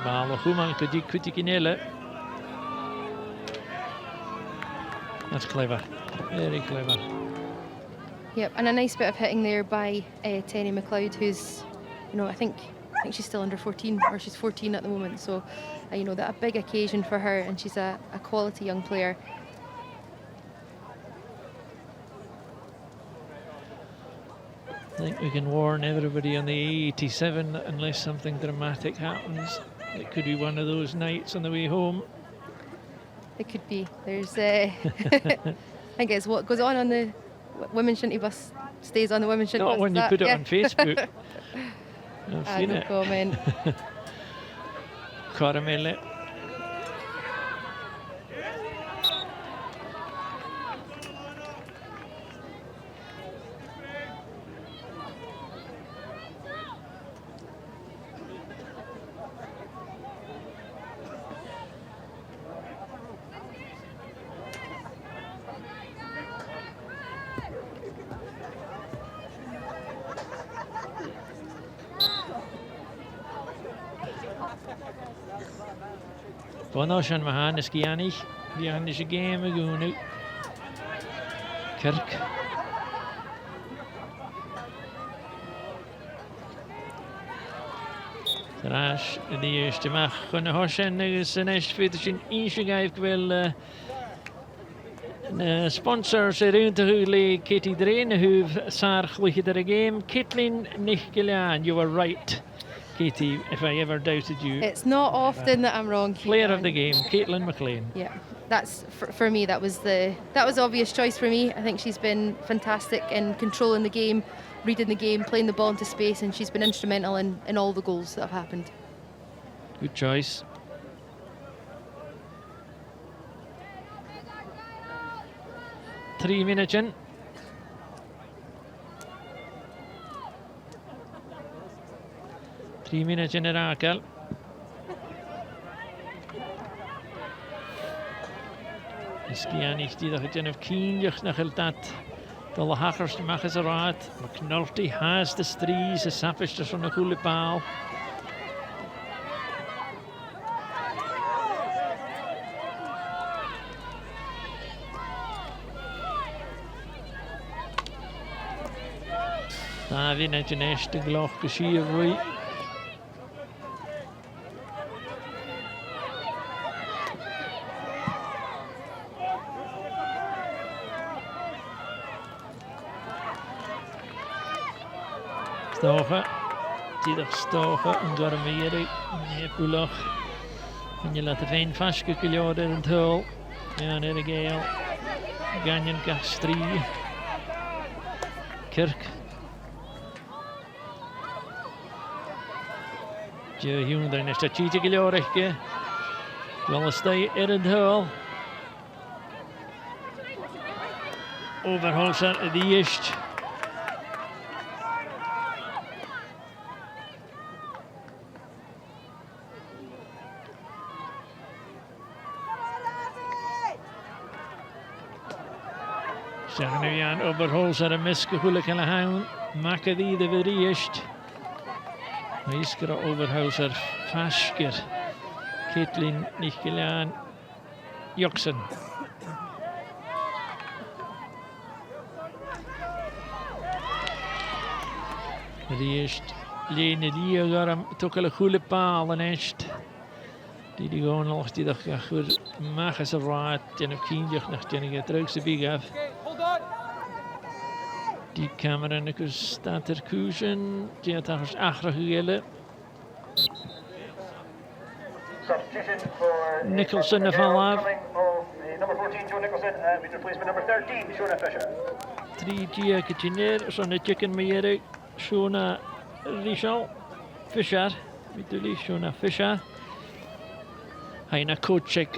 Ball Human could you Kinele. That's clever. Very clever. Yep, and a nice bit of hitting there by Tenny MacLeod, who's, I think she's still under 14, or she's 14 at the moment. So, that a big occasion for her, and she's a quality young player. I think we can warn everybody on the 87 that unless something dramatic happens, it could be one of those nights on the way home. It could be. There's, I think it's what goes on the women's shinty bus stays on the women's shinty bus. Not when you put it on Facebook. I've seen it. Comment. Caramelle. Badenoch and Mahan is Gianni. Gianni is a game again. Kirk. Rash the eerste mag kunnen hossen. Is een eerste fiets in ingegeven wel. Sponsors around the hule Katie Drain who sarg look at the game. Caitlin Nichgelian, you were right. Katie, if I ever doubted you. It's not often that I'm wrong. Player of the game, Caitlin MacLean. Yeah, that's for me. That was the obvious choice for me. I think she's been fantastic in controlling the game, reading the game, playing the ball into space, and she's been instrumental in all the goals that have happened. Good choice. Three minutes in. Three minutes in Argyll. Skye and GMA of Keenjach nach dat. The hackers maken ze raad. McNulty has the strees, a sappist van een goede paal. Daar weer net een eerste gloch geschieden. Stogen, Tiddag stogen en door meer Nepulach. En je laat de veen vastgekleurd in het hul. Ja, net een geel. Ganjen Gastrie. Kirk. Je Hyundai is dat cheating gekleurd. Wel stay in het hul. Overholzer die eerst. Zeggen nu aan Oberholzer en Miske Goelig en Lahoun. Maken die de verriest. Miske Oberholzer, Fasker. Caitlin Nichgelian, Yoxon. Verriest. Lene die garam tokkele goede paal en echt. Die gewoon nog die dag goed maken ze raad. En op Kienjach nog die terug ze big af. Deek Cameron staat er kuzen. Die had daar achter gegillen. Nicholson de val af. Number 14, Joe Nicholson, with replacement number 13, Shona Fisher. 3 dia gyda'r son y chicken Meirig, Siona Rishal, Fisher, Miduli, Siona Fisher. Haina coachig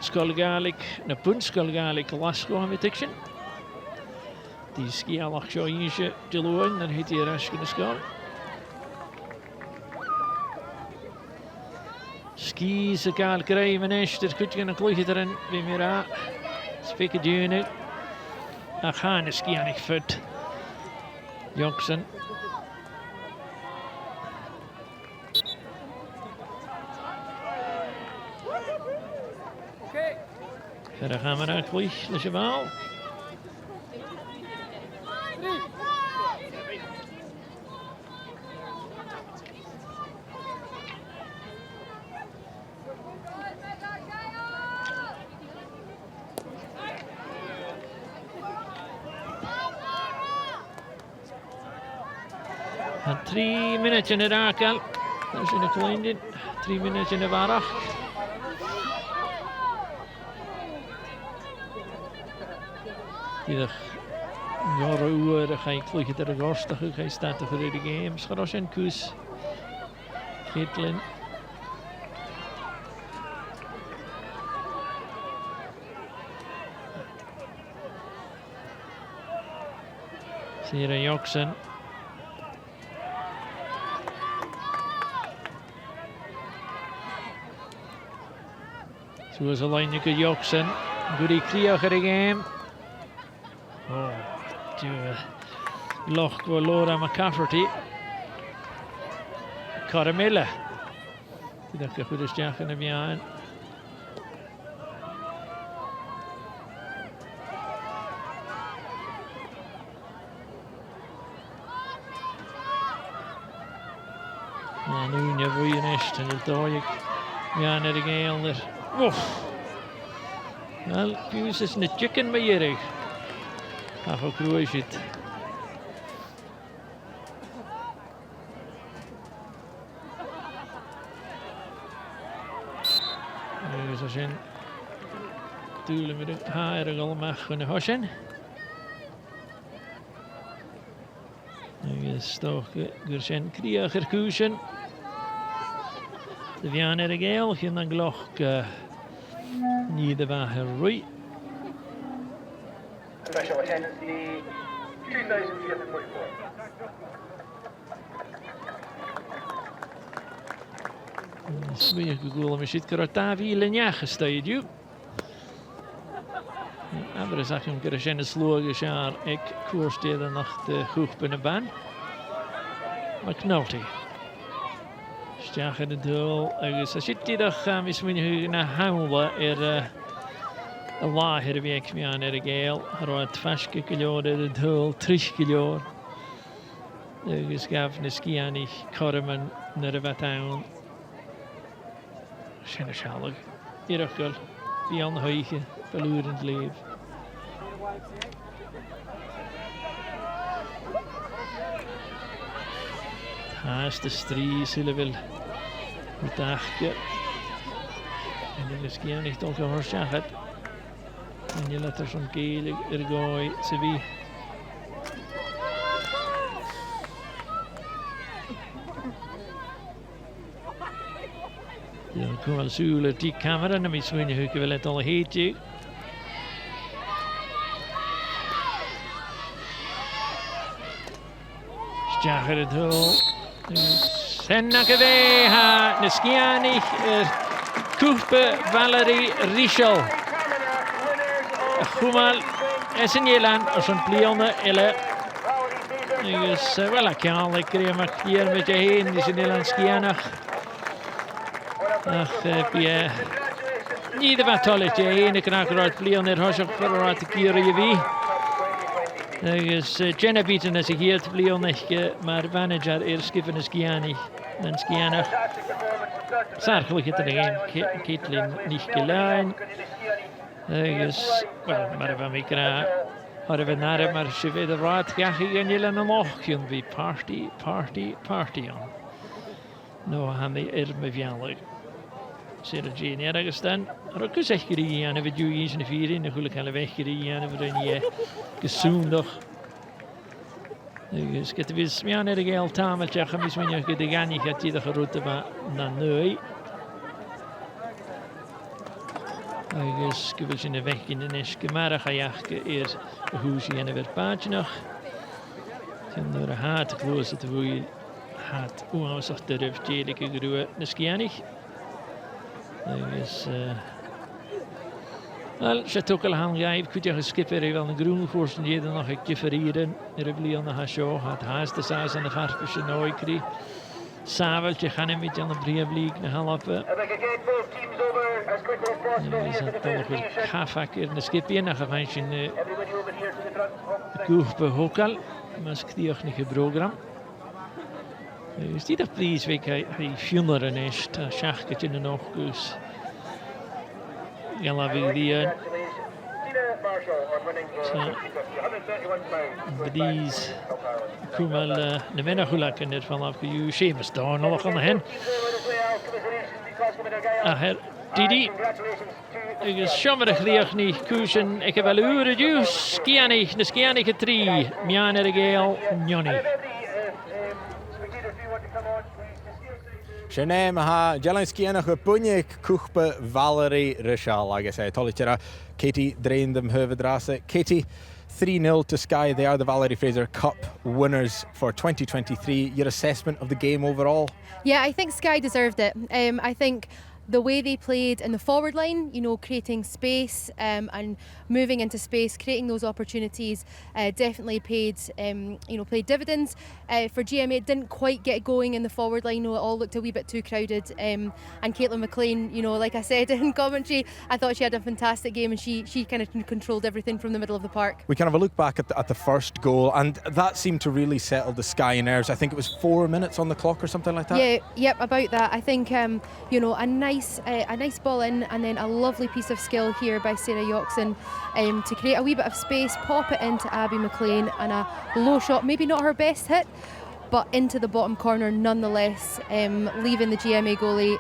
Skolgalig, na bun Skolgalig Glasgow am addiction. Die ski alach sio eisiau dilwyn ar hyd i'r asg yn ysgol. Skis y gael greu fan eistedd cwtio gan y glwychyd ar yn fi mi ra. Sfig y diwnig. A chan y ski an eich ffyd. Yoxon. Fer y Camanachd glwych lys y fal. En 3 minuten in Argyll. Dat is in de kleine. 3 minuten in de Badenoch. Ieder jaar uur ga ik vliegen ter de gorstig. Ga je starten voor de games. Ga als een kus. Geetlin. Sarah Yoxon. Zoals alleen je Yoxon. Goedie krieg er game. Oh, loch go Laura McCafferty. Caramilla. Die dacht ik goed is jagen naar binnen. En nu je voeien is en het doe ik ja naar de geel er. Oef. Wel, Pius is een chicken bij je. Ach, ook hoe is het? Dus als je doelen met de haren allemaal kunnen hossen. Nu is toch zijn krieger kusen. De Vianer de Geel, en dan gloch niet de wagen roei. Special attendance 2444. Smeer gegoel met zit karatavi lenja gesteden. Aber zag hem keer slogen jaar ik koersteerde nog de groep in de baan. Maar knalt hij. Stjagen de doel. Dus als zit die dag misschien naar Hamelen een lager week mee aan de geel. Rood vaske kiloor de doel 3 kiloor. Dus gaf de ski aan die Carmen naar de Watown. Zijn schalig. Argyll, Bian Huige, verloren leven. Haast de strie zullen wel bedachten. En de ski aan niet ongehoord zeggen. En je laat er zo'n keel ergooi, ze wie. Dan komen we zullen Deek Cameron en misschien je wel het al heetje. Stjager het hol. Sennakeweha, de skianig, Mowi Valerie Fraser. Goemal, Essenjelan, als een plionne, elle. Dus wel, ik kan ik kreeg maar hier met je heen, die zijn skianig. Ach, heb je niet wat tolletje heen, ik raak eruit plionne, er was ook voor uit de kieren je wie. Dus Jenna bieten als ik hier te plionne, maar manager eerst geven een skianig. En skianig. Zargelijk het er geen Caitlin niet geleid. Dus, wel, maar van mij krijg hadden we naar maar ze weer de raad gaan en jullie een ochtend wie party aan. Nou, gaan we er met jou. Sarah Jane ergens staan. Maar ook zeg je die aan, we doen eens een vier in, dan wil ik alle weg gereden aan, we doen niet gezoomd nog. Agus get bhís meanna a ggéal táilte mis muine go ganich a tíad a ruúta na nui. Agus go bhfuil sin a bheitcin inis go marach a dheachcha a húsí ana bhir Badenoch. Tan nuair a háit a chlús a bhfuil háit uásach de ribh déala go grua na Scianich. Agus wel, sé tucail an gaibh chuideach a skipper i bhil na grún fórsan déad nach a gifarían ar a bblion na seo hat háasta sás an na farpa sin óicrí. Sábhail te chanimid an na bríomh líg na halafa. Is a dulachil cafach ar na skippian nach a bhain sin gúpa hócail mas cdíoch na program. Is tíad a plís bheith a fiúnar an is tá seachgat in an ochgus. Gala bhí dían. Badís cúmal na mena chulach in fan af go dú sémas dánalach an na hen. A her Didi. Agus siomar a chríoch ní cúsin ag a bhfuil úr a dús Scianich na Scianich a trí meánar a ggéal Nioni. Sinné ha Dealan Scianach a buine cúchpa Valerie Fraser agus tolatera Katie drained them Hervedrasa. Katie, 3-0 to Skye. They are the Valerie Fraser Cup winners for 2023. Your assessment of the game overall? Yeah, I think Skye deserved it. I think the way they played in the forward line, you know, creating space and moving into space, creating those opportunities, definitely paid dividends. For GMA, it didn't quite get going in the forward line. You know, it all looked a wee bit too crowded. And Abbie MacLean, you know, like I said in commentary, I thought she had a fantastic game, and she kind of controlled everything from the middle of the park. We kind of a look back at the first goal, and that seemed to really settle the Skye nerves. I think it was 4 minutes on the clock or something like that. Yeah, yep, about that. I think you know, a nice ball in, and then a lovely piece of skill here by Sarah Yoxon to create a wee bit of space, pop it into Abbie MacLean, and a low shot, maybe not her best hit, but into the bottom corner nonetheless, leaving the GMA goalie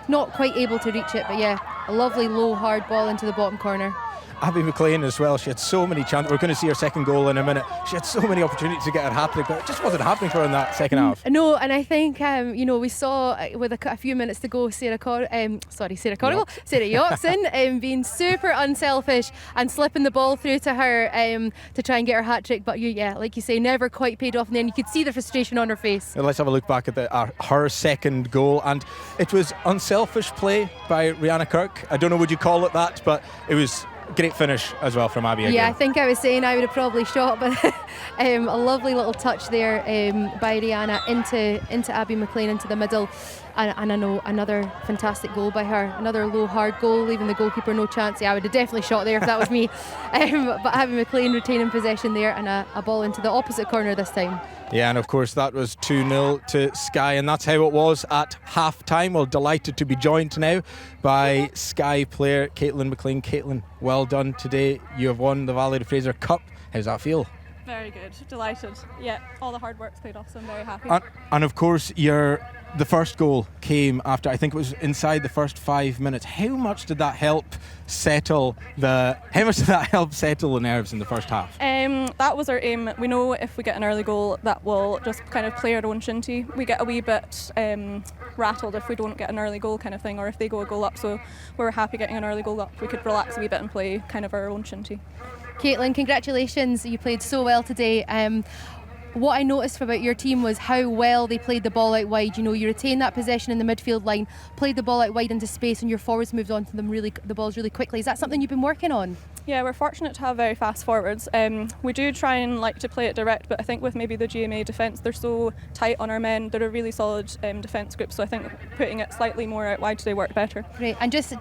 not quite able to reach it. But yeah, a lovely low hard ball into the bottom corner. Abbie MacLean as well, she had so many chances. We're going to see her second goal in a minute. She had so many opportunities to get her hat-trick, but it just wasn't happening for her in that second half. No, and I think you know, we saw with a few minutes to go Sarah Yoxon being super unselfish and slipping the ball through to her to try and get her hat-trick, but yeah, like you say, never quite paid off, and then you could see the frustration on her face. Let's have a look back at her second goal, and it was unselfish play by Rihanna Kirk. I don't know would you call it that, but it was great finish as well from Abbie again. Yeah, I think I was saying I would have probably shot, but a lovely little touch there by Rihanna into Abbie MacLean into the middle, and I know another fantastic goal by her, another low hard goal, leaving the goalkeeper no chance. Yeah, I would have definitely shot there if that was me. But Abbie MacLean retaining possession there, and a ball into the opposite corner this time. Yeah, and of course that was 2-0 to Skye, and that's how it was at half-time. Well, delighted to be joined now by Skye player Caitlin MacLean. Caitlin, well done today. You have won the Valerie Fraser Cup. How's that feel? Very good, delighted. Yeah, all the hard work's paid off, so I'm very happy. And of course, the first goal came after, I think it was inside the first 5 minutes. How much did that help settle the nerves in the first half? That was our aim. We know if we get an early goal, that will just kind of play our own shinty. We get a wee bit rattled if we don't get an early goal kind of thing, or if they go a goal up, so we were happy getting an early goal up. We could relax a wee bit and play kind of our own shinty. Caitlin, congratulations, you played so well today. What I noticed about your team was how well they played the ball out wide. You know, you retained that possession in the midfield line, played the ball out wide into space, and your forwards moved on to the balls really quickly. Is that something you've been working on? Yeah, we're fortunate to have very fast forwards. We do try and like to play it direct, but I think with maybe the GMA defence, they're so tight on our men. They're a really solid defence group, so I think putting it slightly more out wide today worked better. Right, and just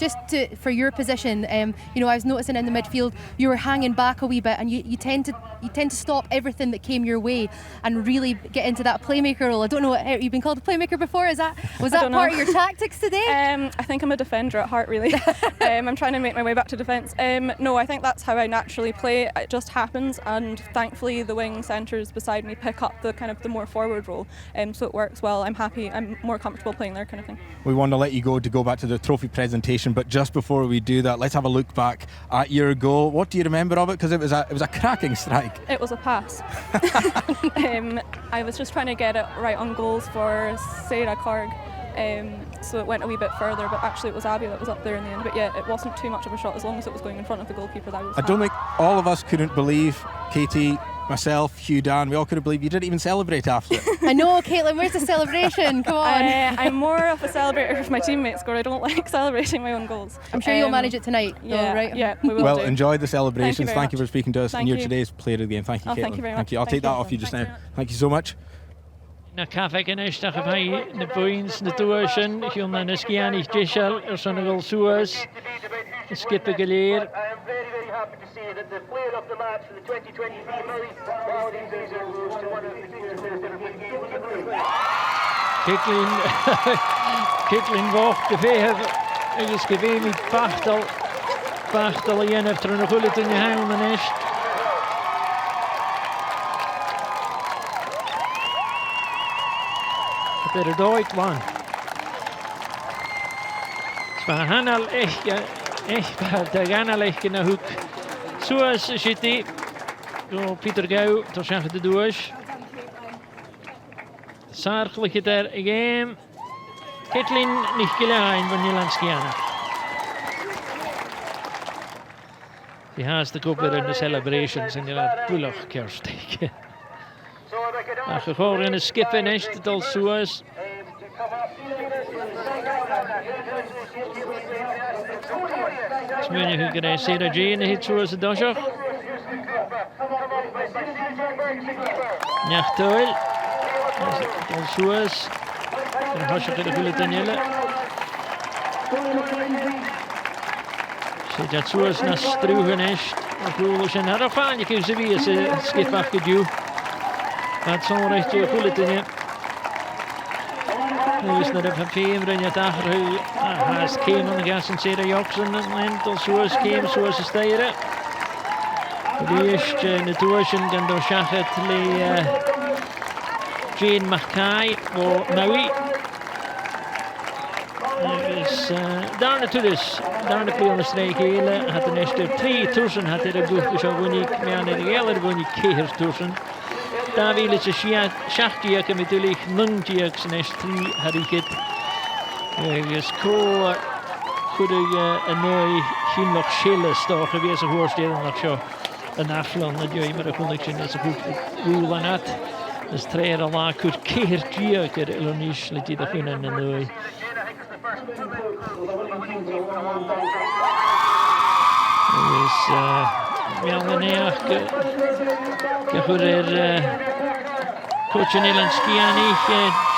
for your position, you know, I was noticing in the midfield you were hanging back a wee bit, and you tend to stop everything that came your way and really get into that playmaker role. I don't know, you've been called a playmaker before. Was that part of your tactics today? I think I'm a defender at heart, really. I'm trying to make my way back to defence. No, I think think that's how I naturally play. It just happens, and thankfully the wing centres beside me pick up the kind of the more forward role, so it works well. I'm happy. I'm more comfortable playing there, kind of thing. We want to let you go back to the trophy presentation, but just before we do that, let's have a look back at your goal. What do you remember of it? Because it was a cracking strike. It was a pass. I was just trying to get it right on goals for Sarah Yoxon. So it went a wee bit further, but actually it was Abbie that was up there in the end. But yeah, it wasn't too much of a shot as long as it was going in front of the goalkeeper. That was. I don't think all of us couldn't believe, Katie, myself, Hugh, Dan, we all couldn't believe you didn't even celebrate after it. I know, Caitlin, where's the celebration? Come on. I'm more of a celebrator if my teammates score. I don't like celebrating my own goals. I'm sure you'll manage it tonight. Yeah, though, right? Yeah, we will. Well, do. enjoy the celebrations. Thank you for speaking to us. And you're you. today's player of the game. Thank you, Caitlin. Thank you very much. I'll take that off you just now. Thank you so much. Na cafe isteach a bhaid na buins na dúisin hiún na Scianich Dishal sanna goal suas skip a galéir. I am very, very happy to say that the player of the match for the 2023 Mowi Valerie Fraser goes to one of the senior players that have been games. Caitlin Vocht de Véhef agus go bhé mí bachtal a dhéanamh tar na chuile in hain na eist. But they're doig one. Sma hanal de ganal na hoek. Suas City. Door Pieter Gouw tot zeggen de doos. Sargelijk er again. Caitlin nicht gelein van Jelanskiana. She has the cup in the celebrations in the Bullock Kerstek. Gehoor in een skip in is het al Suas. Smeer je kunnen Sarah J in de hit Suas de dasher. Nachtoil. Al Suas. En hasje de gulle Danielle. Zit dat Suas naar strugen is. Cool is en harafaan je kunt ze weer ze skip afgeduwd. Het zo'n rechtje gulle Danielle. Nu is naar de papier en je dacht hij is geen aan de gas en Sarah Yoxon en al Suas geen Suas is stijren. Die is de toerschen dan door Shachet le Jane McKay voor Mowi. Is daar naartoe dus. Daar de play de streek hele. Had de eerste 3 toersen had hij goed geschoven. Maar aan de hele gewoon keer toersen. Daar wil het ze schachtje met natuurlijk nungtje zijn eerste 3 had ik het. Is cool. Goede een mooi geen nog schillen staan geweest voorstellen nog zo. Een afland dat je maar kon ik net zo goed rule aan het. Dus trainer la could keer keer Elonish let je dat kunnen en doe. Dus ja wanneer je voor coach Nederlands Skiani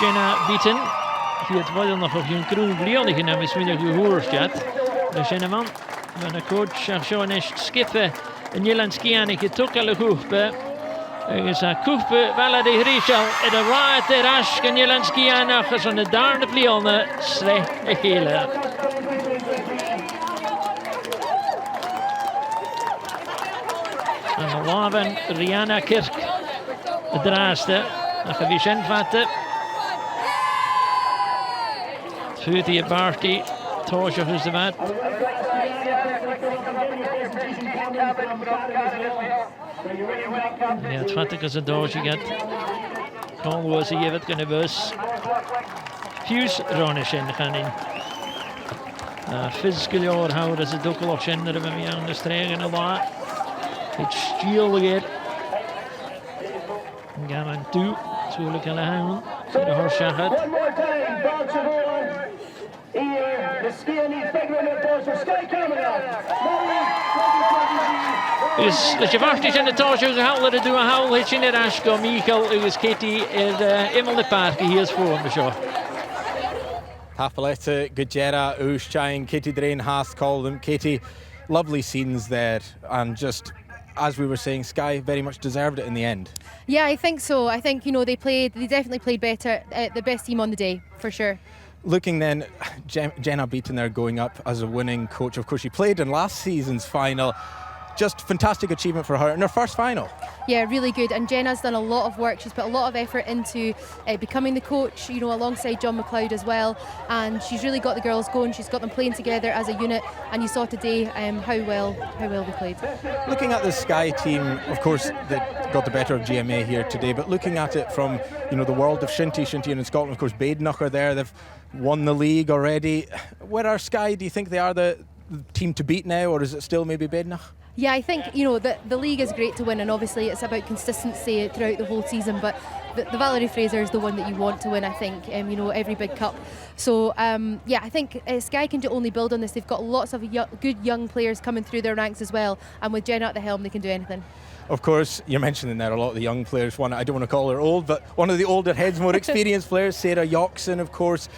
Jenna Bieten. Die het wel nog op een kroon blionige naam is weer gehoord had. Dus Jenna man van de coach zo een skippen. Nederlands Skiani getok alle groepen. Er zijn Valerie Valerie Fraser en de raad de rasch en Nederlands Skiani zo'n de derde plionne slecht gele. En de laven Rihanna Kirk de draaste. Dan gaan we zijn vatten. Vuurt die party. Toosje is de wat. Ja, het vat ik als een doosje gaat. Kan was hier wat kunnen bus. Fuse Ronish in gaan in. Physical jaar houden ze dokkel op zender met mij aan de stregen en wat. Het stiel weer. Gaan aan toe. Natuurlijk alle houden. Voor de horsja gaat. Here, the skier needs big round of applause for Skye and Camanachd. Dus dat je vast is in de toosje gehouden, dat doen we houden. Het is in de Argyll, Michael, is Kitty, eenmaal de paarden hier is voor me zo. Hapaletta, Gajera, Ushchain, Kitty Drain, Haas called them. Kitty, lovely scenes there, and just as we were saying, Skye very much deserved it in the end. Yeah, I think so. I think, you know, they definitely played better, the best team on the day, for sure. Looking then, Jenna Beaton there going up as a winning coach. Of course, she played in last season's final. just fantastic achievement for her in her first final. Yeah, really good. And Jenna's done a lot of work. She's put a lot of effort into becoming the coach, you know, alongside John McLeod as well. And she's really got the girls going. She's got them playing together as a unit. And you saw today how well they played. Looking at the Skye team, of course, they got the better of GMA here today. But looking at it from, you know, the world of Shinty and in Scotland, of course, Badenoch are there. They've won the league already. Where are Skye? Do you think they are the team to beat now, or is it still maybe Badenoch? Yeah, I think, you know, the league is great to win, and obviously it's about consistency throughout the whole season, but the Valerie Fraser is the one that you want to win, I think, you know, every big cup. So, yeah, I think Skye can only build on this. They've got lots of good young players coming through their ranks as well, and with Jenna at the helm, they can do anything. Of course, you're mentioning there a lot of the young players. One, I don't want to call her old, but one of the older heads, more experienced players, Sarah Yoxon, of course.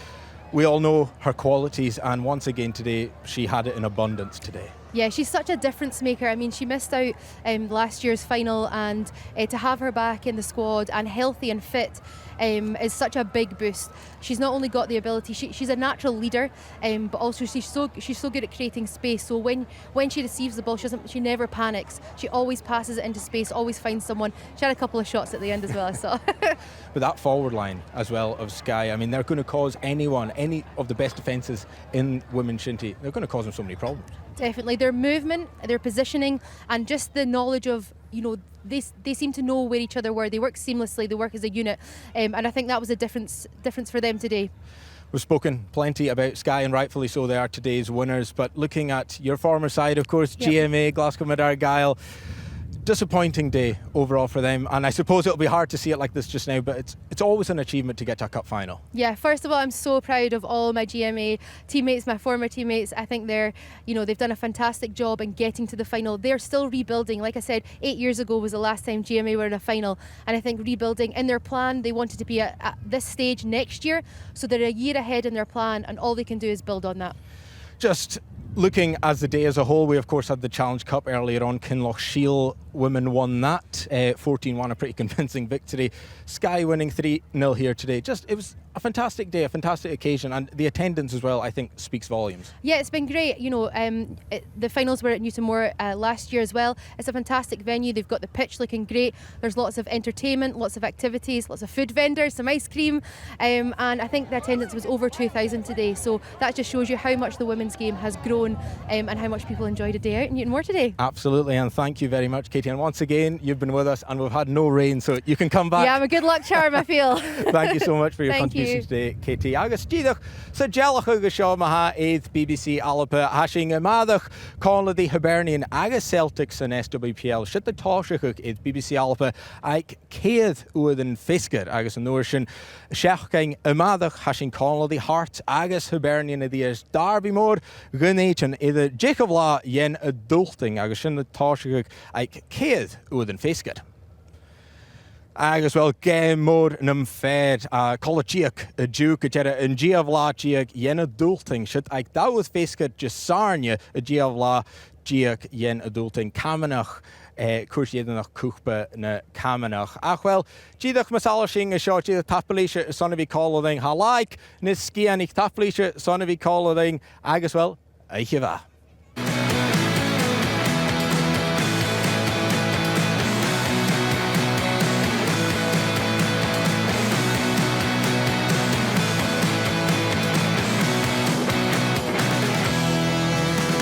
We all know her qualities, and once again today, she had it in abundance today. Yeah, she's such a difference maker. I mean, she missed out last year's final, and to have her back in the squad and healthy and fit is such a big boost. She's not only got the ability, she's a natural leader, but also she's so good at creating space. So when she receives the ball, she never panics. She always passes it into space, always finds someone. She had a couple of shots at the end as well, I saw. But that forward line as well of Skye, I mean, they're going to cause any of the best defences in women's shinty, they're going to cause them so many problems. Definitely. Their movement, their positioning, and just the knowledge of, you know, they seem to know where each other were. They work seamlessly, they work as a unit, and I think that was a difference for them today. We've spoken plenty about Skye, and rightfully so, they are today's winners. But looking at your former side, of course, yep. GMA, Glasgow Mid Argyll, disappointing day overall for them, and I suppose it'll be hard to see it like this just now, but it's always an achievement to get to a cup final. Yeah, first of all, I'm so proud of all my GMA teammates, my former teammates. I think they've done a fantastic job in getting to the final. They're still rebuilding. Like I said, 8 years ago was the last time GMA were in a final, and I think rebuilding in their plan, they wanted to be at this stage next year, so they're a year ahead in their plan, and all they can do is build on that. Just looking as the day as a whole, we of course had the Challenge Cup earlier on. Kinlochshiel women won that 14-1, a pretty convincing victory. Skye winning 3-0 here today. It was a fantastic day, a fantastic occasion, and the attendance as well, I think, speaks volumes. Yeah, it's been great. You know, the finals were at Newtonmore last year as well. It's a fantastic venue. They've got the pitch looking great. There's lots of entertainment, lots of activities, lots of food vendors, some ice cream, and I think the attendance was over 2,000 today. So that just shows you how much the women's game has grown and how much people enjoyed a day out in Newtonmore today. Absolutely, and thank you very much, Katie. And once again, you've been with us, and we've had no rain, so you can come back. Yeah, I'm a good luck charm, I feel. Thank you so much for your contribution today, Katie. Agus díadach sa gelach agus seo maha éiad BBC Alapa hashing amadach Conlady Hibernian agus Celtics in SWPL shit the táiseach éiad BBC Alapa ag céad uadan fiscar agus an nuairsin seachgain amadach hashing Conlady Hart agus Hibernian a días Darby mór gunéitin éiad Jacob lá yen adulting agus sin the táiseach ag céad uadan fiscar. Agus well game mór nam fed Collegiac a Duke a Jera and Giavlachiac yen adulting shit ag dawth fiscar just sarnia a Giavla Giac yen adulting Camanachd Cursiedanach Cuchba na Camanachd. Ach well, Gidach Masalashing a shot Gidach Tapalisha sonavi calloding Halaik Nis Skye and Tapalisha sonavi calloding agus well Eicheva.